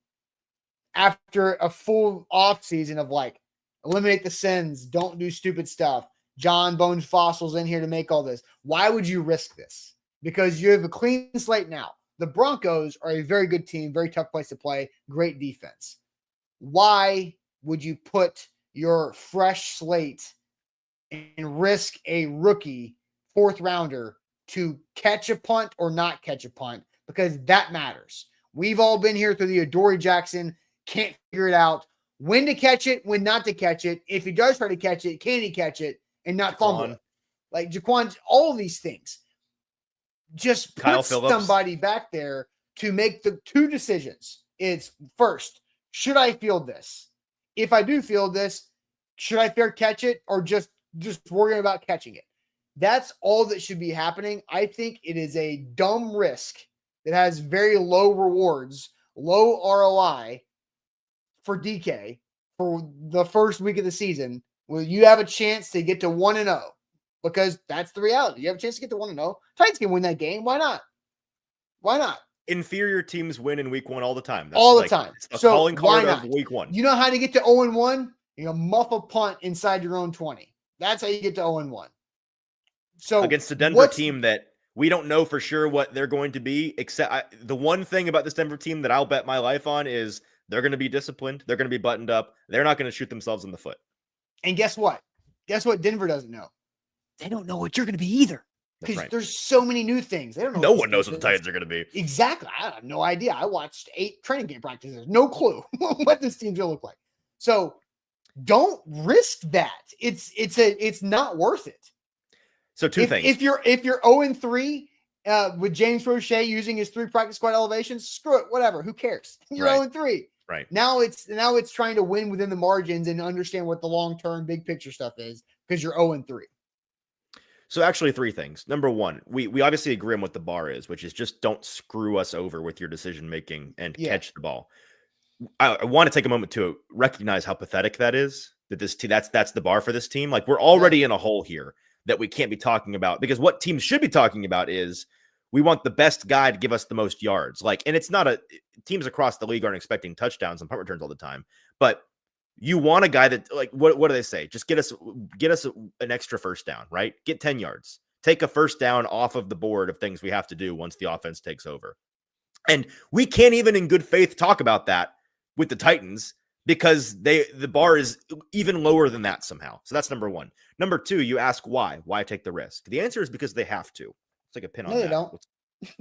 A: after a full off season of like eliminate the sins, don't do stupid stuff, John Bones Fossil's in here to make all this, why would you risk this? Because you have a clean slate now. The Broncos are a very good team, very tough place to play, great defense. Why would you put your fresh slate and risk a rookie 4th rounder to catch a punt or not catch a punt? Because that matters. We've all been here through the Adoree Jackson, can't figure it out. When to catch it, when not to catch it. If he does try to catch it, can he catch it and not fumble it? Like Jaquan, all of these things. Just put somebody back there to make the 2 decisions. It's first, should I field this? If I do field this, should I fair catch it or just worrying about catching it? That's all that should be happening. I think it is a dumb risk that has very low rewards, low ROI for DK for the first week of the season where you have a chance to get to 1-0. Because that's the reality. You have a chance to get to 1-0. Titans can win that game. Why not? Why not?
B: Inferior teams win in week 1 all the time.
A: That's all the time.
B: It's a calling card of week 1.
A: You know how to get to 0-1? You muff a punt inside your own 20. That's how you get to 0-1. So
B: against a Denver team that we don't know for sure what they're going to be, except the one thing about this Denver team that I'll bet my life on is they're going to be disciplined. They're going to be buttoned up. They're not going to shoot themselves in the foot.
A: And guess what? Guess what Denver doesn't know? They don't know what you're going to be either.
B: That's
A: because
B: right.
A: there's so many new things. They don't know.
B: No one knows what the Titans are going to be.
A: Exactly. I have no idea. I watched 8 training game practices. No clue what this team's going to look like. So don't risk that. It's not worth it.
B: So two things.
A: If you're 0-3 with James Prochet using his 3 practice squad elevations, screw it, whatever. Who cares? You're 0-3.
B: Right.
A: Now it's trying to win within the margins and understand what the long-term big picture stuff is because you're 0-3.
B: So actually 3 things. Number 1, we obviously agree on what the bar is, which is just don't screw us over with your decision making and catch the ball. I want to take a moment to recognize how pathetic that is. That this team, that's the bar for this team. Like we're already in a hole here that we can't be talking about, because what teams should be talking about is we want the best guy to give us the most yards. Like, and it's not teams across the league aren't expecting touchdowns and punt returns all the time, but you want a guy that, like, what do they say? Just get us an extra first down, right? Get 10 yards, take a first down off of the board of things we have to do once the offense takes over. And we can't even in good faith talk about that with the Titans because the bar is even lower than that somehow. So that's number 1. Number 2, you ask why take the risk? The answer is because they have to. It's like a pin on that.
A: They don't.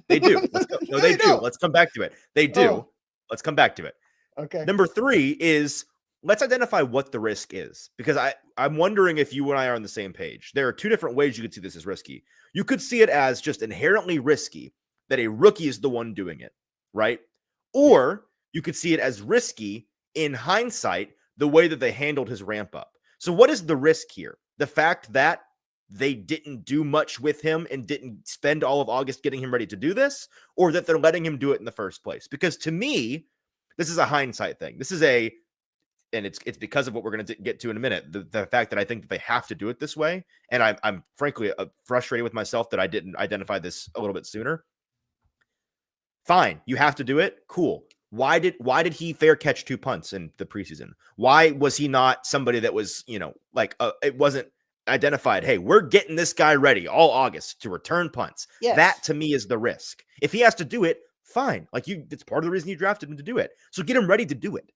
B: They do. Let's go. No, they do.
A: Don't.
B: Let's come back to it. They do.
A: Oh.
B: Let's come back to it.
A: Okay.
B: Number 3 is let's identify what the risk is, because I'm wondering if you and I are on the same page. There are 2 different ways you could see this as risky. You could see it as just inherently risky that a rookie is the one doing it, right? Or you could see it as risky in hindsight, the way that they handled his ramp up. So what is the risk here? The fact that they didn't do much with him and didn't spend all of August getting him ready to do this, or that they're letting him do it in the first place? Because to me, this is a hindsight thing. This is and it's because of what we're going to get to in a minute. The fact that I think that they have to do it this way. And I'm frankly frustrated with myself that I didn't identify this a little bit sooner. Fine. You have to do it. Cool. Why did he fair catch 2 punts in the preseason? Why was he not somebody that was, it wasn't identified, hey, we're getting this guy ready all August to return punts.
A: Yes.
B: That to me is the risk. If he has to do it, fine. It's part of the reason you drafted him to do it. So get him ready to do it.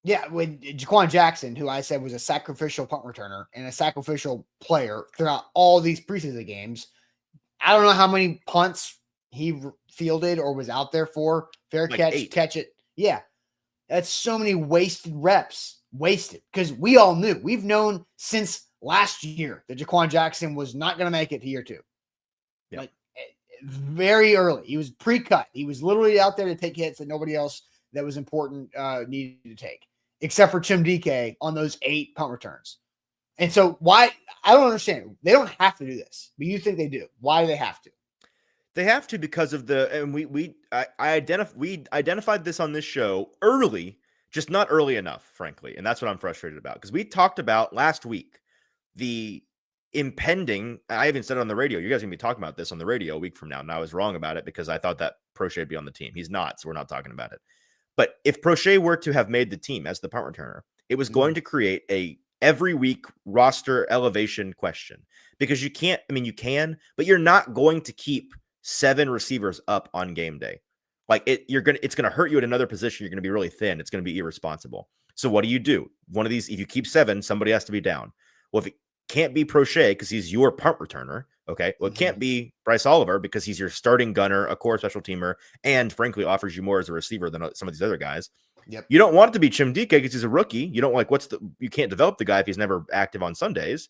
A: Yeah, with Jaquan Jackson, who I said was a sacrificial punt returner and a sacrificial player throughout all these preseason games. I don't know how many punts he fielded or was out there for. Fair catch,
B: 8.
A: catch it. Yeah. That's so many wasted reps. Wasted. Because we all knew. We've known since last year that Jaquan Jackson was not going to make it to year 2.
B: Yeah.
A: Like very early. He was pre-cut. He was literally out there to take hits that nobody else that was important needed to take, except for Tim DK on those 8 punt returns. And so why? I don't understand. They don't have to do this, but you think they do. Why do they have to?
B: They have to because of we identified this on this show early, just not early enough, frankly. And that's what I'm frustrated about, because we talked about last week the impending, I even said it on the radio, you guys are going to be talking about this on the radio a week from now. And I was wrong about it because I thought that Prochet would be on the team. He's not, so we're not talking about it. But if Prochet were to have made the team as the punt returner, it was going to create a every week roster elevation question, because you can't, you can, but you're not going to keep 7 receivers up on game day. It's going to hurt you at another position. You're going to be really thin. It's going to be irresponsible. So what do? One of these, if you keep 7, somebody has to be down. Well, if it can't be Prochet because he's your punt returner, okay. Well, it can't be Bryce Oliver because he's your starting gunner, a core special teamer, and frankly offers you more as a receiver than some of these other guys.
A: Yep.
B: You don't want it to be Chim DK because he's a rookie. You don't you can't develop the guy if he's never active on Sundays.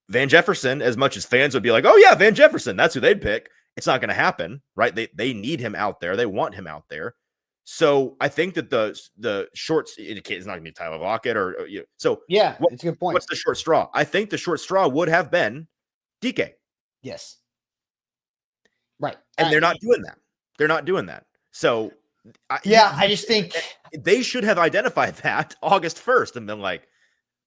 B: Van Jefferson, as much as fans would be like, oh yeah, Van Jefferson, that's who they'd pick. It's not going to happen, right? They need him out there. They want him out there. So I think that the shorts, it's not going to be Tyler Lockett so
A: yeah, it's a good point.
B: What's the short straw? I think the short straw would have been DK.
A: Yes. Right.
B: And they're not doing that. They're not doing that. So
A: I just think
B: they should have identified that August 1st and been like,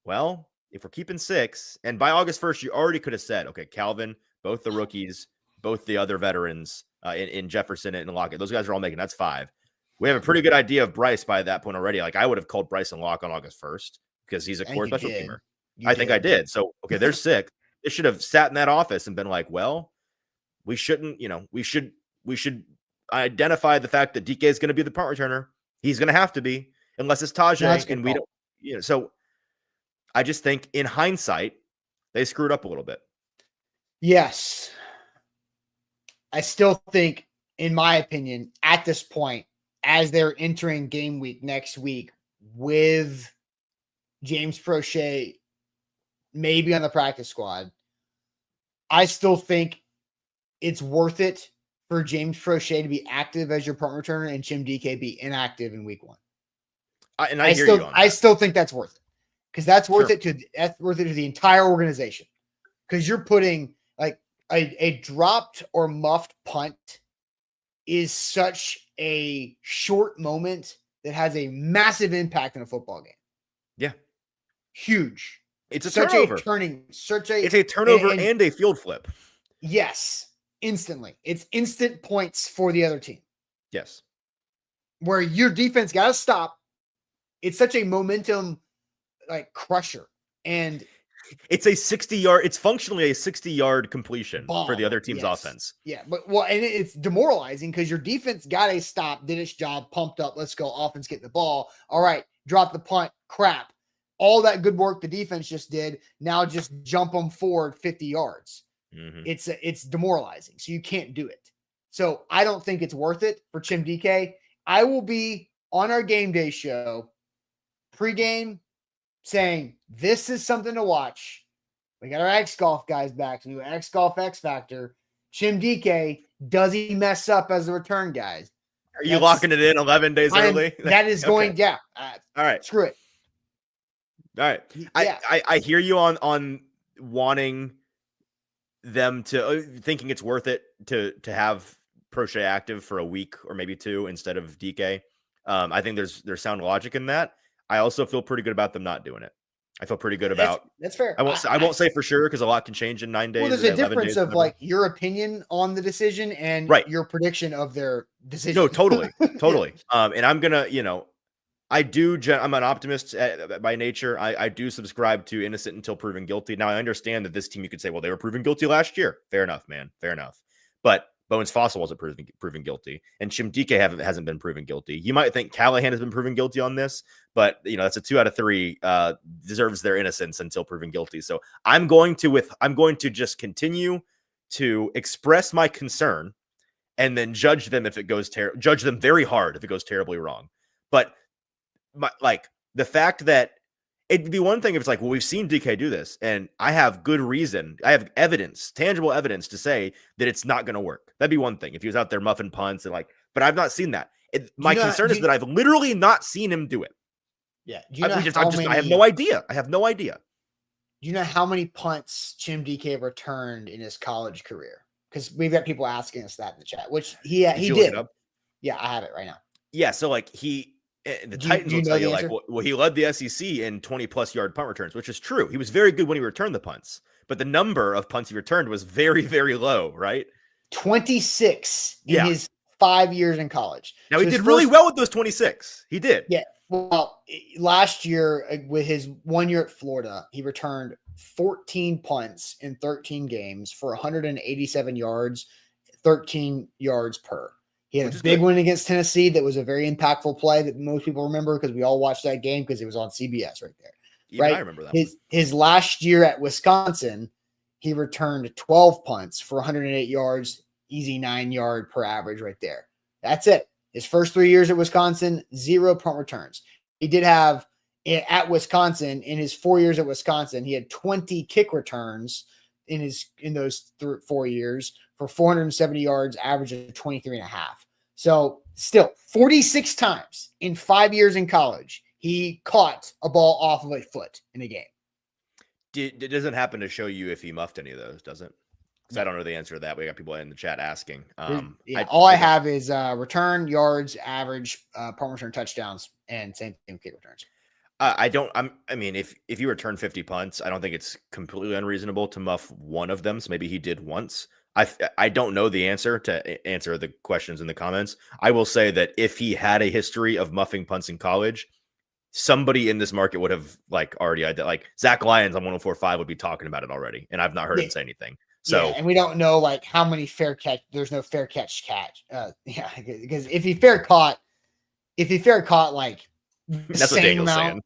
B: well, if we're keeping 6, and by August 1st, you already could have said, okay, Calvin, both the rookies, both the other veterans in Jefferson and Lockett, those guys are all making, that's 5. We have a pretty good idea of Bryce by that point already. Like I would have called Bryce and Locke on August 1st because he's a core special teamer. I think I did. So, okay, there's 6. They should have sat in that office and been like, well, we shouldn't, we should identify the fact that DK is going to be the punt returner. He's going to have to be, unless it's Tajay, and we don't, so I just think in hindsight, they screwed up a little bit.
A: Yes. I still think, in my opinion, at this point, as they're entering game week next week with James Prochet maybe on the practice squad, I still think it's worth it for James Prochet to be active as your punt returner and Jim DK be inactive in week one.
B: I hear you on that.
A: I still think that's worth it, because that's worth
B: Sure.
A: it to the entire organization, because you're putting like a dropped or muffed punt is such a short moment that has a massive impact in a football game.
B: Yeah.
A: Huge.
B: It's a
A: such
B: turnover.
A: It's
B: a turnover and a field flip.
A: Yes. Instantly. It's instant points for the other team.
B: Yes.
A: Where your defense got to stop. It's such a momentum like crusher. And
B: it's functionally a 60-yard completion for the other team's offense.
A: Yeah, but and it's demoralizing because your defense got a stop, did its job, pumped up, let's go, offense get the ball. All right, drop the punt, crap. All that good work the defense just did, now just jump them forward 50 yards.
B: Mm-hmm.
A: It's demoralizing, so you can't do it. So I don't think it's worth it for Chim DK. I will be on our game day show pregame saying this is something to watch. We got our X Golf guys back to do X Golf X Factor. Chim DK, does he mess up as a return, guys?
B: Are you locking it in 11 days early?
A: That is going,
B: okay.
A: yeah.
B: All right.
A: Screw it.
B: All right. Yeah. I hear you on wanting them to thinking it's worth it to have Prochet active for a week or maybe two instead of DK. I think there's sound logic in that. I also feel pretty good about them not doing it. I feel pretty good about
A: that's fair.
B: I won't say for sure because a lot can change in 9 days.
A: Well, there's a difference of like your opinion on the decision and your prediction of their decision.
B: No, totally. And I'm gonna, I'm an optimist by nature. I do subscribe to innocent until proven guilty. Now I understand that this team, you could say, well, they were proven guilty last year. Fair enough, man. Fair enough. But Bones Fossil wasn't proven guilty, and Chim DK hasn't been proven guilty. You might think Callahan has been proven guilty on this, but that's a 2 out of 3 deserves their innocence until proven guilty. So I'm going to just continue to express my concern and then judge them if it goes judge them very hard if it goes terribly wrong. But the fact that it'd be one thing if it's like, well, we've seen DK do this, and I have good reason. I have evidence, tangible evidence to say that it's not going to work. That'd be one thing if he was out there muffing punts and but I've not seen that. My concern is that I've literally not seen him do it.
A: Yeah.
B: I have no idea.
A: Do you know how many punts Chim DK returned in his college career? Because we've got people asking us that in the chat, which he did. Yeah, I have it right now.
B: Yeah, so the Titans will tell you well, he led the SEC in 20+ yard punt returns, which is true. He was very good when he returned the punts, but the number of punts he returned was very, very low, right?
A: 26 in his 5 years in college.
B: Now, he did really well with those 26. He did.
A: Yeah. Well, last year with his 1 year at Florida, he returned 14 punts in 13 games for 187 yards, 13 yards per. He had a big win against Tennessee that was a very impactful play that most people remember because we all watched that game because it was on CBS right there.
B: Right? I remember that.
A: His last year at Wisconsin, he returned 12 punts for 108 yards, easy 9 yard per average right there. That's it. His first 3 years at Wisconsin, 0 punt returns. He did have at Wisconsin, in his 4 years at Wisconsin, he had 20 kick returns in those 4 years for 470 yards, average of 23.5. So still 46 times in 5 years in college, he caught a ball off of a foot in a game.
B: It doesn't happen to show you if he muffed any of those, does it? Because I don't know the answer to that. We got people in the chat asking.
A: All I have is return yards, average, punt return touchdowns, and same thing kick returns.
B: If you return 50 punts, I don't think it's completely unreasonable to muff one of them. So maybe he did once. I don't know the answer to answer the questions in the comments. I will say that if he had a history of muffing punts in college, somebody in this market would have already had that. Zach Lyons on 104.5 would be talking about it already, and I've not heard him say anything. So,
A: and we don't know how many fair catch. There's no fair catch. Because if he fair caught
B: that's what Daniel's saying,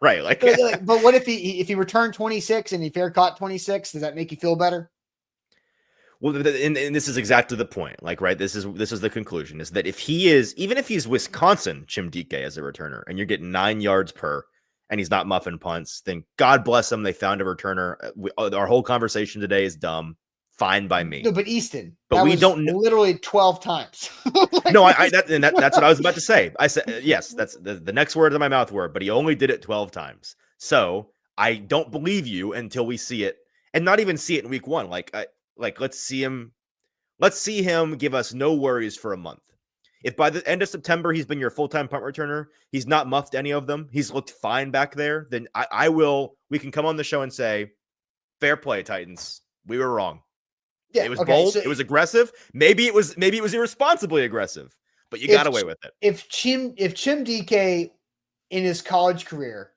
B: right?
A: But what if he returned 26 and he fair caught 26? Does that make you feel better?
B: Well, and this is exactly the point. Like, right, this is the conclusion, is that even if he's Wisconsin Chim Dike as a returner, and you're getting 9 yards per, and he's not muffing punts, then God bless them. They found a returner. Our whole conversation today is dumb. Fine by me.
A: No, but Easton,
B: but
A: that
B: we
A: was
B: don't know.
A: literally 12 times.
B: Like, no, that's what I was about to say. I said yes. That's the next word in my mouth were, but he only did it 12 times. So I don't believe you until we see it, and not even see it in week 1. Let's see him give us no worries for a month. If by the end of September he's been your full-time punt returner, he's not muffed any of them, he's looked fine back there, then we can come on the show and say, fair play, Titans. We were wrong.
A: Yeah,
B: it was bold. It was aggressive. Maybe it was irresponsibly aggressive, but you got away with it.
A: If Chim Dike in his college career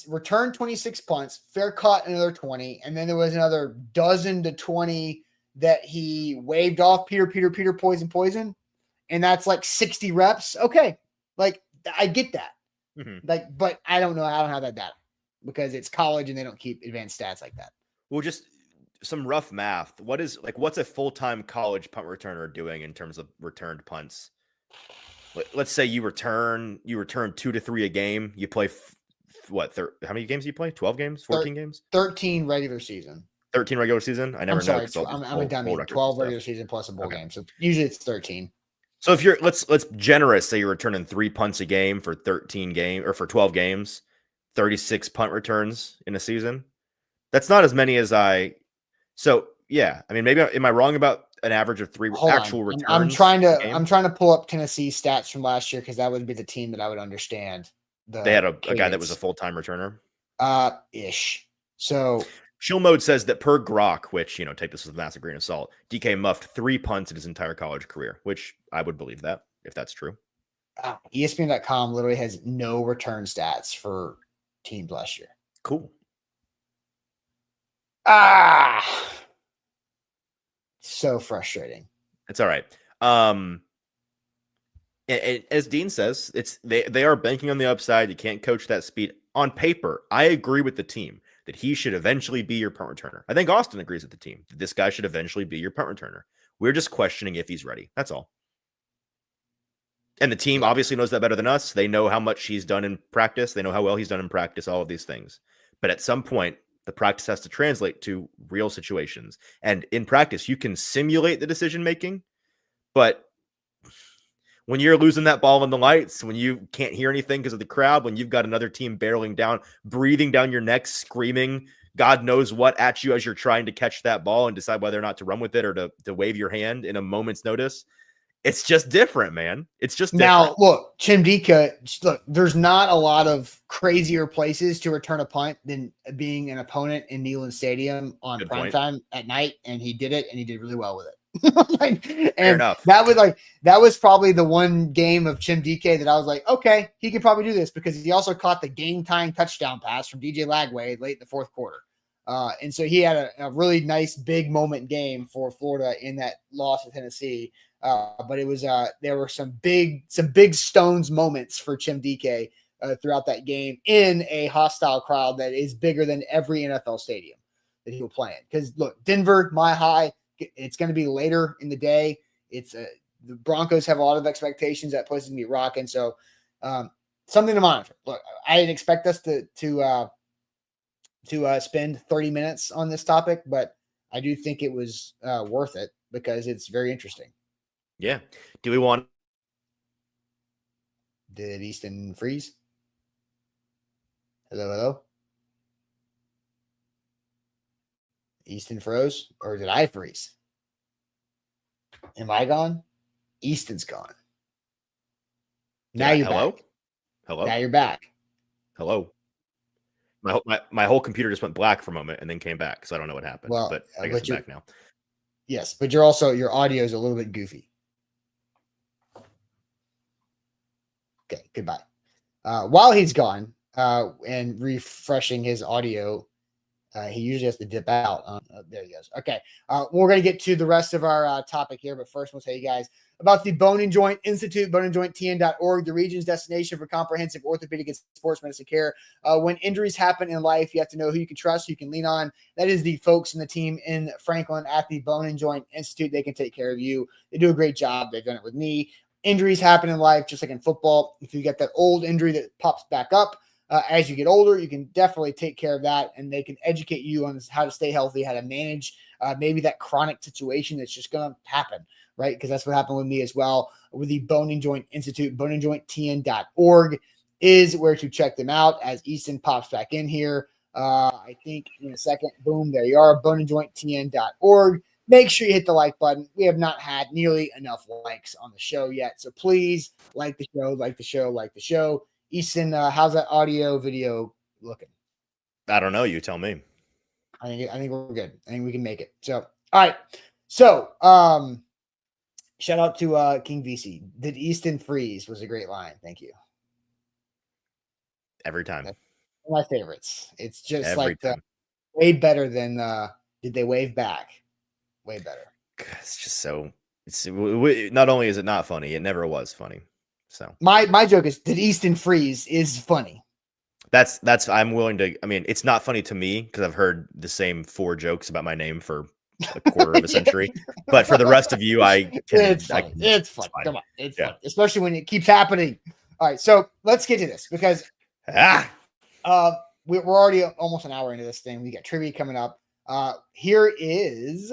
A: returned 26 punts, fair caught another 20, and then there was another dozen to 20 that he waved off Peter, poison, and that's like 60 reps. Okay. Like, I get that.
B: Mm-hmm.
A: Like, but I don't know. I don't have that data because it's college and they don't keep advanced stats like that.
B: Well, just some rough math. What's a full-time college punt returner doing in terms of returned punts? Let's say you return 2 to 3 a game. You play how many games do you play? 12 games? 14 games?
A: 13 regular season.
B: 13 regular season? I never know.
A: I'm a dummy. 12 regular season plus a bowl game. So usually it's 13.
B: So if you're let's generous, say you're returning 3 punts a game for 13 games or for 12 games, 36 punt returns in a season. That's not as many as so yeah, I mean, maybe am I wrong about an average of 3 actual returns?
A: I'm trying to pull up Tennessee stats from last year because that would be the team that I would understand.
B: They had a guy that was a full-time returner.
A: Ish. So
B: Chill Mode says that per Grok, which, take this with a massive grain of salt, DK muffed 3 punts in his entire college career, which I would believe that if that's true.
A: ESPN.com literally has no return stats for teams last year.
B: Cool.
A: So frustrating.
B: It's all right. And as Dean says, they are banking on the upside. You can't coach that speed. On paper, I agree with the team that he should eventually be your punt returner. I think Austin agrees with the team that this guy should eventually be your punt returner. We're just questioning if he's ready. That's all. And the team obviously knows that better than us. They know how much he's done in practice. They know how well he's done in practice, all of these things. But at some point, the practice has to translate to real situations. And in practice, you can simulate the decision-making, but when you're losing that ball in the lights, when you can't hear anything because of the crowd, when you've got another team barreling down, breathing down your neck, screaming God knows what at you as you're trying to catch that ball and decide whether or not to run with it or to wave your hand in a moment's notice, it's just different, man. It's just different.
A: Now, look, Chim Dike, there's not a lot of crazier places to return a punt than being an opponent in Neyland Stadium on primetime at night, and he did it, and he did really well with it.
B: Fair enough.
A: That was probably the one game of Chim Dike that I was like, okay, he could probably do this because he also caught the game-tying touchdown pass from DJ Lagway late in the fourth quarter. And so he had a really nice big moment game for Florida in that loss to Tennessee. But it was there were some big stones moments for Chim Dike throughout that game in a hostile crowd that is bigger than every NFL stadium that he will play in. Because look, Denver, Mile High, it's going to be later in the day. It's the Broncos have a lot of expectations. That place is going to be rocking. So something to monitor. Look, I didn't expect us to spend 30 minutes on this topic, but I do think it was worth it because it's very interesting.
B: Yeah. Do we want?
A: Did Easton freeze? Hello? Easton froze, or did I freeze? Am I gone? Easton's gone. Now you're back.
B: Hello.
A: Now you're back.
B: Hello. My whole computer just went black for a moment and then came back, so I don't know what happened.
A: Well,
B: but I guess I'm back now.
A: Yes, but your audio is a little bit goofy. Okay, goodbye. While he's gone and refreshing his audio, He usually has to dip out. There he goes. Okay. We're going to get to the rest of our topic here, but first we'll tell you guys about the Bone and Joint Institute, boneandjointtn.org, the region's destination for comprehensive orthopedic and sports medicine care. When injuries happen in life, you have to know who you can trust, who you can lean on. That is the folks in the team in Franklin at the Bone and Joint Institute. They can take care of you. They do a great job. They've done it with me. Injuries happen in life, just like in football. If you get that old injury that pops back up, as you get older, you can definitely take care of that, and they can educate you on how to stay healthy, how to manage maybe that chronic situation that's just going to happen, right? Because that's what happened with me as well with the Bone and Joint Institute. Boneandjointtn.org is where to check them out as Easton pops back in here. I think in a second. Boom, there you are, boneandjointtn.org. Make sure you hit the like button. We have not had nearly enough likes on the show yet, so please like the show, like the show, like the show. Easton, how's that audio video looking?
B: I don't know. You tell me.
A: I think we're good. I think we can make it. So, all right. So, shout out to King VC. Did Easton freeze? Was a great line. Thank you.
B: Every time.
A: That's one of my favorites. It's just
B: Every
A: like
B: time.
A: way better than did they wave back? Way better.
B: It's just so. It's not only is it not funny, it never was funny. So
A: my joke is, did Easton freeze is funny.
B: That's I'm willing to. I mean, it's not funny to me because I've heard the same 4 jokes about my name for a quarter of a century. But for the rest of you,
A: it's funny. It's fun. Come on, it's fun, especially when it keeps happening. All right, so let's get to this because we're already almost an hour into this thing. We got trivia coming up. Here is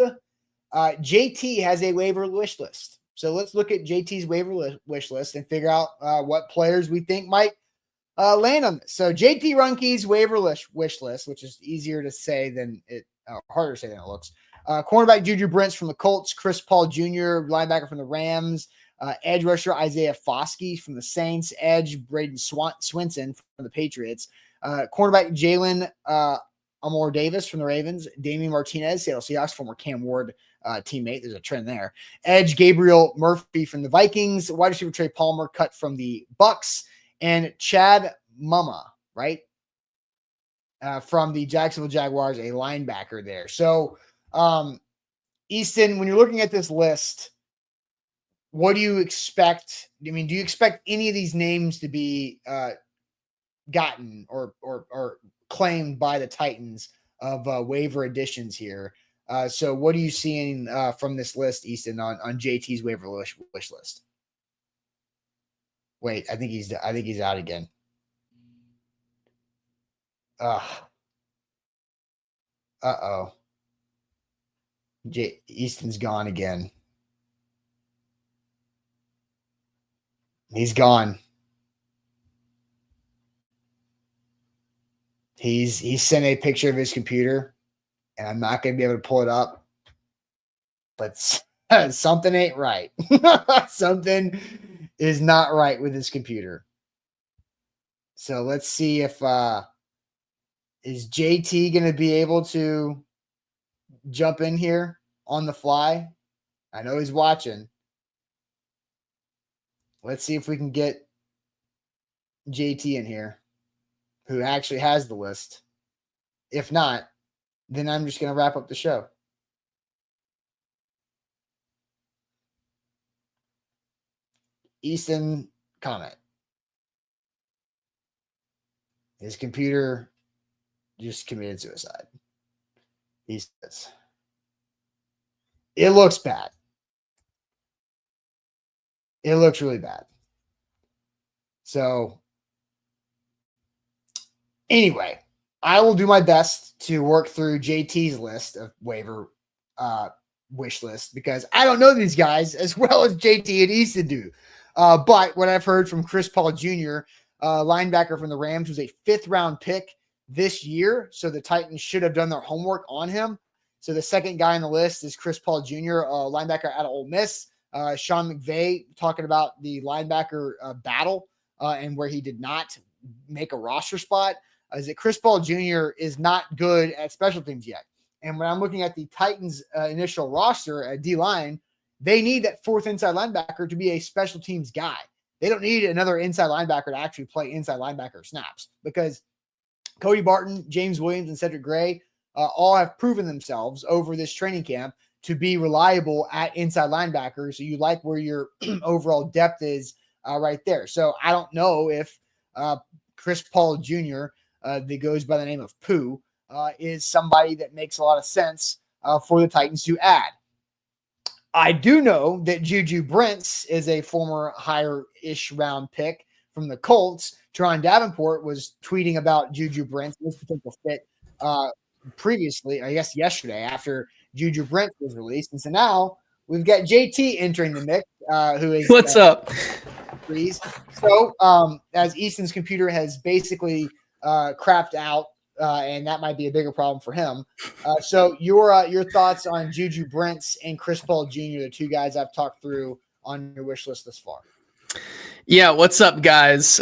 A: JT has a waiver wish list. So let's look at JT's waiver wish list and figure out what players we think might land on this. So JT Runkey's waiver wish list, which is easier to say than it, harder to say than it looks. Cornerback Juju Brents from the Colts, Chris Paul Jr., linebacker from the Rams, edge rusher Isaiah Foskey from the Saints, edge Braden Swinson from the Patriots, cornerback Jalen Amore Davis from the Ravens, Damian Martinez, Seattle Seahawks, former Cam Ward teammate. There's a trend there. Edge Gabriel Murphy from the Vikings, wide receiver Trey Palmer cut from the Bucks, and Chad Mumma, right? From the Jacksonville Jaguars, a linebacker there. So, Easton, when you're looking at this list, what do you expect? I mean, do you expect any of these names to be gotten or claimed by the Titans of waiver additions here? So what are you seeing from this list, Easton, on JT's waiver wish list? Wait, I think he's out again. Uh-oh. Easton's gone again. He's gone. He sent a picture of his computer, and I'm not going to be able to pull it up, but something ain't right. Something is not right with his computer. So let's see if is JT going to be able to jump in here on the fly. I know he's watching. Let's see if we can get JT in here, who actually has the list. If not, then I'm just going to wrap up the show. Easton, comment. His computer just committed suicide. He says, it looks bad. It looks really bad. So, anyway, I will do my best to work through JT's list of waiver wish list because I don't know these guys as well as JT and Easton do. But what I've heard from Chris Paul Jr., linebacker from the Rams, was a 5th-round pick this year. So the Titans should have done their homework on him. So the second guy on the list is Chris Paul Jr., linebacker out of Ole Miss. Sean McVay talking about the linebacker battle and where he did not make a roster spot. Is that Chris Paul Jr. is not good at special teams yet. And when I'm looking at the Titans' initial roster at D-line, they need that 4th inside linebacker to be a special teams guy. They don't need another inside linebacker to actually play inside linebacker snaps because Cody Barton, James Williams, and Cedric Gray all have proven themselves over this training camp to be reliable at inside linebacker. So you like where your overall depth is right there. So I don't know if Chris Paul Jr., that goes by the name of Pooh, is somebody that makes a lot of sense for the Titans to add. I do know that Juju Brents is a former higher-ish round pick from the Colts. Teron Davenport was tweeting about Juju Brents, this potential fit, previously, I guess yesterday, after Juju Brents was released. And so now we've got JT entering the mix, who is
C: what's up?
A: Please. So as Easton's computer has basically crapped out, and that might be a bigger problem for him. So your thoughts on Juju Brents and Chris Paul Jr., the two guys I've talked through on your wish list thus far.
C: Yeah, what's up, guys?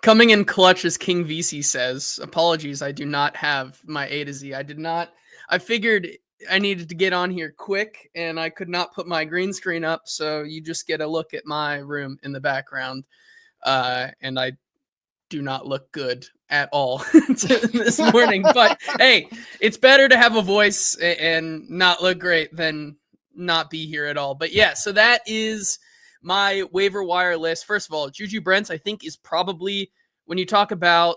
C: Coming in clutch, as King VC says. Apologies, I do not have my A to Z. I figured I needed to get on here quick, and I could not put my green screen up, so you just get a look at my room in the background. And I do not look good at all this morning. But hey, it's better to have a voice and not look great than not be here at all. But yeah, so that is my waiver wire list. First of all, Juju Brents, I think, is probably, when you talk about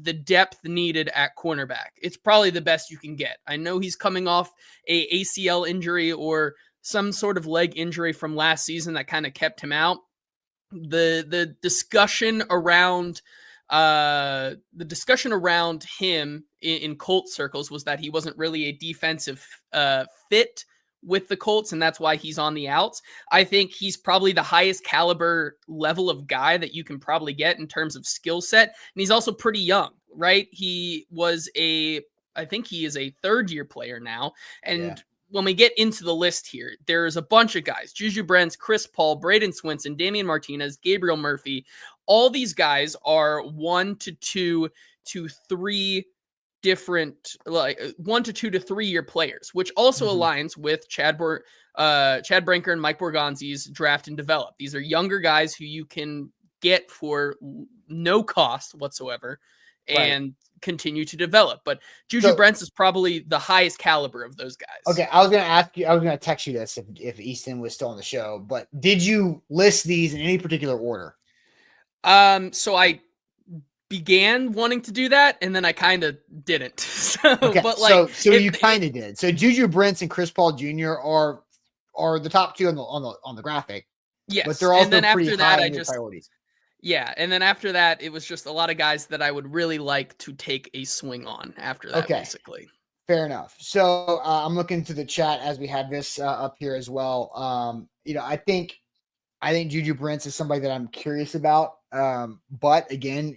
C: the depth needed at cornerback, it's probably the best you can get. I know he's coming off a ACL injury or some sort of leg injury from last season that kind of kept him out. The discussion around him in Colt circles was that he wasn't really a defensive fit with the Colts, and that's why he's on the outs. I think he's probably the highest caliber level of guy that you can probably get in terms of skill set. And he's also pretty young, right? I think he is a third-year player now. And when we get into the list here, there's a bunch of guys: Juju Brents, Chris Paul, Braden Swinson, Damian Martinez, Gabriel Murphy. All these guys are 1 to 2 to 3 different, like 1 to 2 to 3 year players, which also aligns with Chad Branker and Mike Borgonzi's draft and develop. These are younger guys who you can get for no cost whatsoever and continue to develop. But Juju Brents is probably the highest caliber of those guys.
A: Okay, I was going to text you this if Easton was still on the show, but did you list these in any particular order?
C: So I began wanting to do that, and then I kind of didn't. So
A: you kind of did. So Juju Brents and Chris Paul Jr. are the top two on the graphic.
C: Yes,
A: but they're also
C: and then
A: pretty
C: after that,
A: high in your priorities.
C: Yeah, and then after that, it was just a lot of guys that I would really like to take a swing on after that, basically.
A: Fair enough. So I'm looking to the chat as we have this up here as well. I think Juju Brents is somebody that I'm curious about. But again,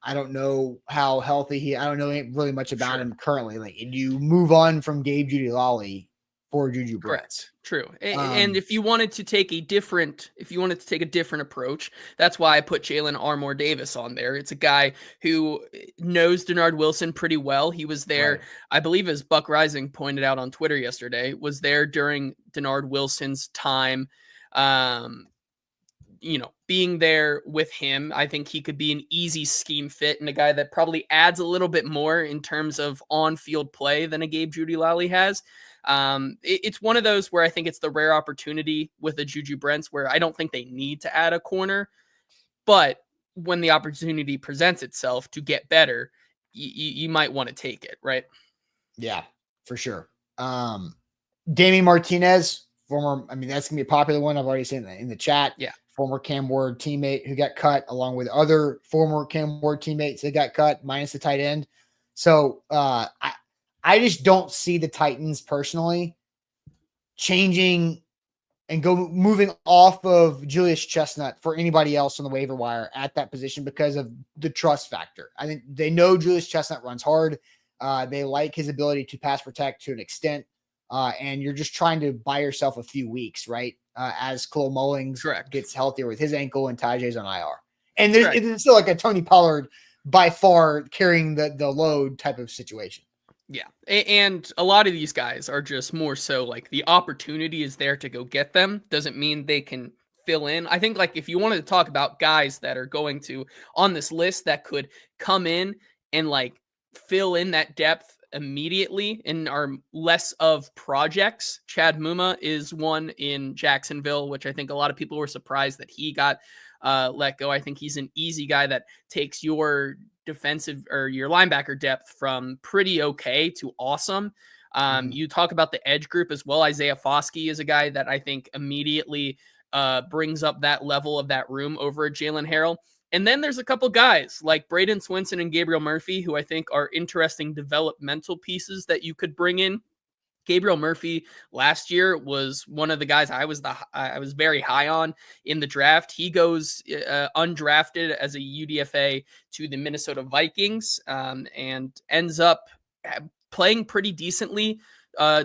A: I don't know how healthy I don't know really much about him currently. Like, you move on from Gabe Jeudy-Lally for Juju Brents.
C: True. And if you wanted to take a different approach, that's why I put Jalen Armour Davis on there. It's a guy who knows Denard Wilson pretty well. He was there, I believe, as Buck Rising pointed out on Twitter yesterday, was there during Denard Wilson's time. Being there with him, I think he could be an easy scheme fit and a guy that probably adds a little bit more in terms of on-field play than a Gabe Jeudy-Lally has. It's one of those where I think it's the rare opportunity with a Juju Brents where I don't think they need to add a corner, but when the opportunity presents itself to get better, you might want to take it, right?
A: Yeah, for sure. Damian Martinez, that's going to be a popular one. I've already seen that in the chat.
C: Yeah.
A: Former Cam Ward teammate who got cut, along with other former Cam Ward teammates that got cut, minus the tight end. So I just don't see the Titans personally changing and moving off of Julius Chestnut for anybody else on the waiver wire at that position because of the trust factor. I think they know Julius Chestnut runs hard. They like his ability to pass protect to an extent. And you're just trying to buy yourself a few weeks, right? As Khalil Mullings gets healthier with his ankle and Tajay's on IR. And it's still like a Tony Pollard by far carrying the load type of situation.
C: Yeah. And a lot of these guys are just more so like the opportunity is there to go get them. Doesn't mean they can fill in. I think like if you wanted to talk about guys that are going to on this list that could come in and like fill in that depth immediately and are less of projects. Chad Muma is one in Jacksonville, which I think a lot of people were surprised that he got let go. I think he's an easy guy that takes your defensive or your linebacker depth from pretty okay to awesome. You talk about the edge group as well. Isaiah Foskey is a guy that I think immediately brings up that level of that room over Jalen Harrell. And then there's a couple guys like Braden Swinson and Gabriel Murphy, who I think are interesting developmental pieces that you could bring in. Gabriel Murphy last year was one of the guys I was very high on in the draft. He goes undrafted as a UDFA to the Minnesota Vikings and ends up playing pretty decently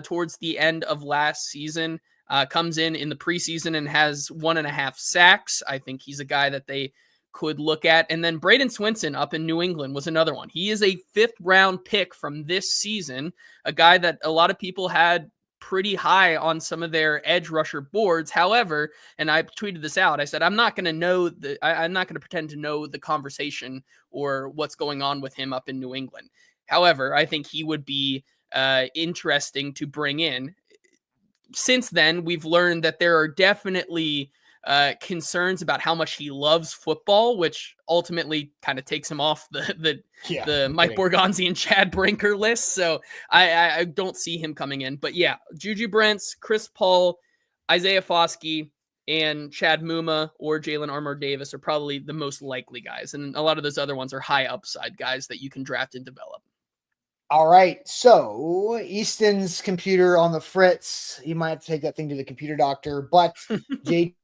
C: towards the end of last season. Comes in the preseason and has 1.5 sacks. I think he's a guy that they could look at. And then Braden Swinson up in New England was another one. He is a 5th round pick from this season, a guy that a lot of people had pretty high on some of their edge rusher boards. However, and I tweeted this out, I said, I'm not going to pretend to know the conversation or what's going on with him up in New England. However, I think he would be interesting to bring in. Since then, we've learned that there are definitely concerns about how much he loves football, which ultimately kind of takes him off the Mike Borgonzi and Chad Brinker list. So I don't see him coming in. But yeah, Juju Brents, Chris Paul, Isaiah Foskey, and Chad Muma or Jalen Armour-Davis are probably the most likely guys. And a lot of those other ones are high upside guys that you can draft and develop.
A: All right, so Easton's computer on the fritz. You might have to take that thing to the computer doctor. But JT,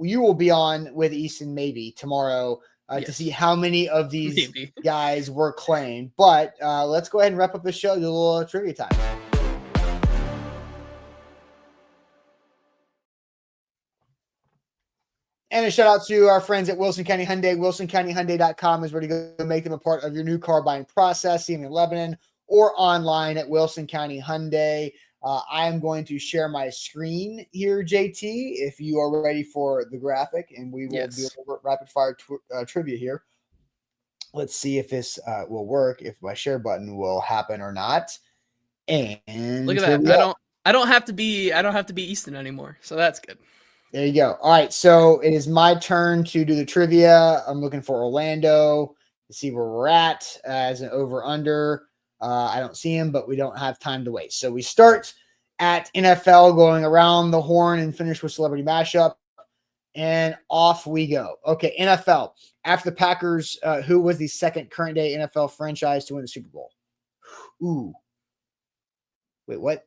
A: you will be on with Easton maybe tomorrow to see how many of these guys were claimed. But let's go ahead and wrap up the show. Do a little trivia time. And a shout out to our friends at Wilson County Hyundai. WilsonCountyHyundai.com is where to go make them a part of your new car buying process, even in Lebanon, or online at Wilson County Hyundai. I am going to share my screen here, JT, if you are ready for the graphic, and we will do a rapid fire trivia here. Let's see if this will work, if my share button will happen or not. And
C: look at that. I don't have to be Easton anymore, so that's good.
A: There you go. All right, so it is my turn to do the trivia. I'm looking for Orlando to see where we're at as an over-under. I don't see him, but we don't have time to waste. So we start at NFL, going around the horn and finish with Celebrity Mashup, and off we go. Okay, NFL. After the Packers, who was the second current-day NFL franchise to win the Super Bowl? Ooh. Wait, what?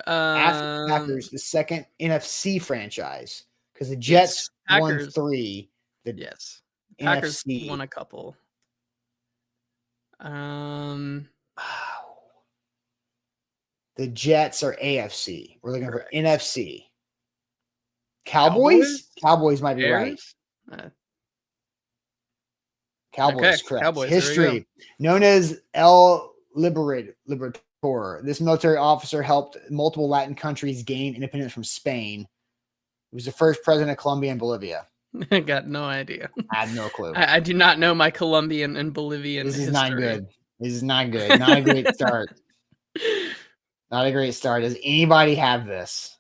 A: After the Packers, the second NFC franchise, because the Jets won 3. The
C: Packers
A: NFC
C: won a couple.
A: The Jets are AFC. We're looking for NFC. Cowboys? Cowboys might be
C: Bears?
A: right. Cowboys, correct.
C: Cowboys,
A: history, known as El Liberator. This military officer helped multiple Latin countries gain independence from Spain. He was the first president of Colombia and Bolivia.
C: I got no idea.
A: I have no clue.
C: I do not know my Colombian and Bolivian
A: This is
C: history.
A: not good. This is not good. Not a great start. Not a great start. Does anybody have this?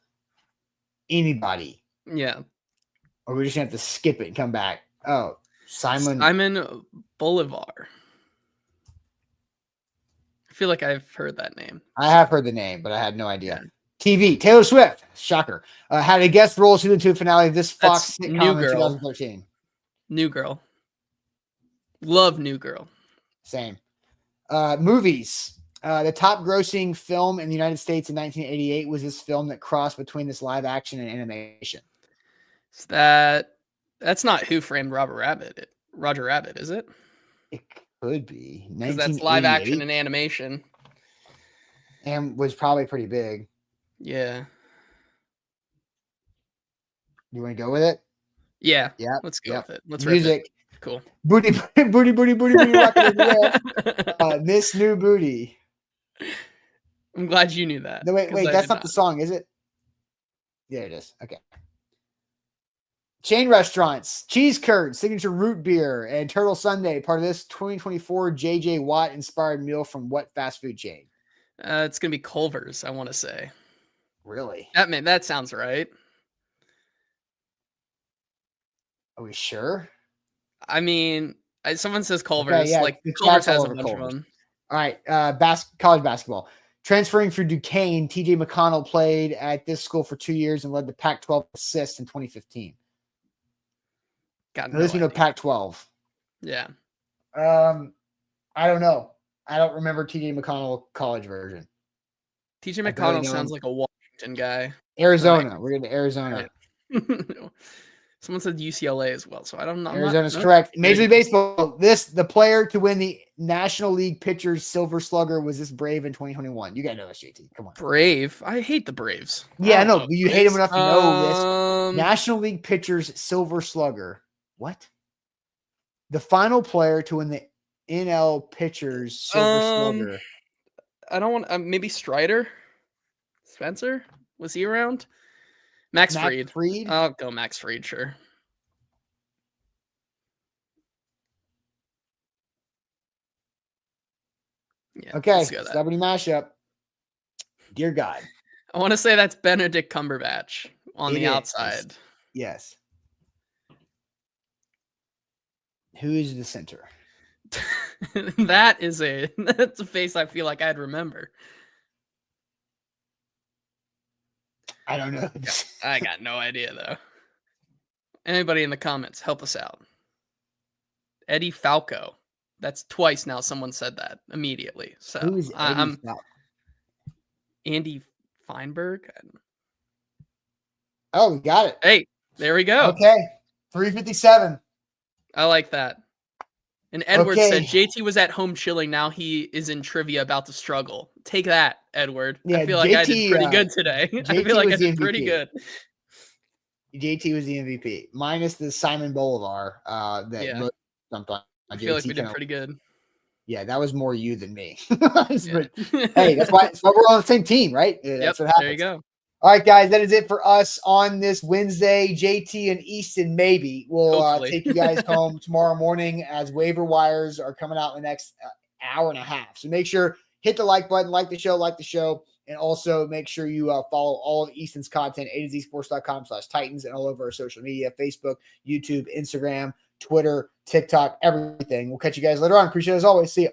A: Anybody?
C: Yeah.
A: Or we just have to skip it and come back. Oh, Simon
C: Bolivar. I feel like I've heard that name.
A: I have heard the name, but I had no idea. Yeah. TV, Taylor Swift, shocker, had a guest role season 2 finale of this Fox sitcom in 2013.
C: New Girl. Love New Girl.
A: Same. Movies. The top grossing film in the United States in 1988 was this film that crossed between this live action and animation.
C: That's not Who Framed Roger Rabbit, is it?
A: It could be.
C: Because that's live action and animation.
A: And was probably pretty big.
C: Yeah.
A: You want to go with it?
C: Yeah. Yeah. Let's go with it. Let's
A: music.
C: It. Cool.
A: Booty. Miss New Booty.
C: I'm glad you knew that.
A: No, wait. That's not the song, is it? Yeah, it is. Okay. Chain restaurants, Cheese Curd, Signature Root Beer, and Turtle Sundae, part of this 2024 JJ Watt inspired meal from what fast food chain?
C: It's gonna be Culver's, I want to say.
A: Really?
C: That sounds right.
A: Are we sure?
C: I mean, someone says Culver's.
A: Okay, yeah,
C: Like
A: the
C: Culver's
A: chat's all
C: has a
A: over
C: bunch
A: Culver's.
C: of them.
A: All right, college basketball. Transferring for Duquesne, TJ McConnell played at this school for 2 years and led the Pac-12 assists in 2015.
C: Got
A: At least we know
C: idea.
A: Pac-12.
C: Yeah.
A: I don't know. I don't remember TJ McConnell college version.
C: TJ
A: I barely
C: McConnell
A: know
C: sounds
A: him.
C: like a Washington guy.
A: Arizona. We're going to Arizona.
C: Right. Someone said UCLA as well, so I don't know.
A: Arizona's correct. Major League Baseball. The player to win the National League Pitchers Silver Slugger was this Brave in 2021. You gotta know this, JT. Come on.
C: Brave. I hate the Braves.
A: Yeah, I know. You hate them enough to know this.
C: this.
A: National League Pitchers Silver Slugger. What? The final player to win the NL Pitchers Silver Slugger.
C: I don't want. Maybe Strider. Spencer, was he around? Max Fried. I'll go Max Fried, sure. Yeah,
A: okay, celebrity mashup. Dear God.
C: I want to say that's Benedict Cumberbatch on the outside.
A: Yes. Who is the center?
C: That's a face I feel like I'd remember.
A: I don't know.
C: I got no idea though. Anybody in the comments, help us out. Eddie Falco. That's twice now someone said that immediately. So
A: who is Eddie Falco?
C: Andy Feinberg.
A: Oh, we got it.
C: Hey, there we go.
A: Okay. 357.
C: I like that. And Edward said JT was at home chilling. Now he is in trivia about the struggle. Take that, Edward. Yeah, I feel like I did pretty good today. I feel like I did pretty good.
A: JT was the MVP, minus the Simon Bolivar that jumped on.
C: I feel like we did pretty good.
A: Yeah, that was more you than me. But, hey, that's why we're on the same team, right? That's what happens.
C: There you go.
A: All right, guys, that is it for us on this Wednesday. JT and Easton maybe will take you guys home tomorrow morning as waiver wires are coming out in the next hour and a half. So make sure, hit the like button, like the show, and also make sure you follow all of Easton's content, AtoZSports.com/Titans, and all over our social media, Facebook, YouTube, Instagram, Twitter, TikTok, everything. We'll catch you guys later on. Appreciate it as always. See you.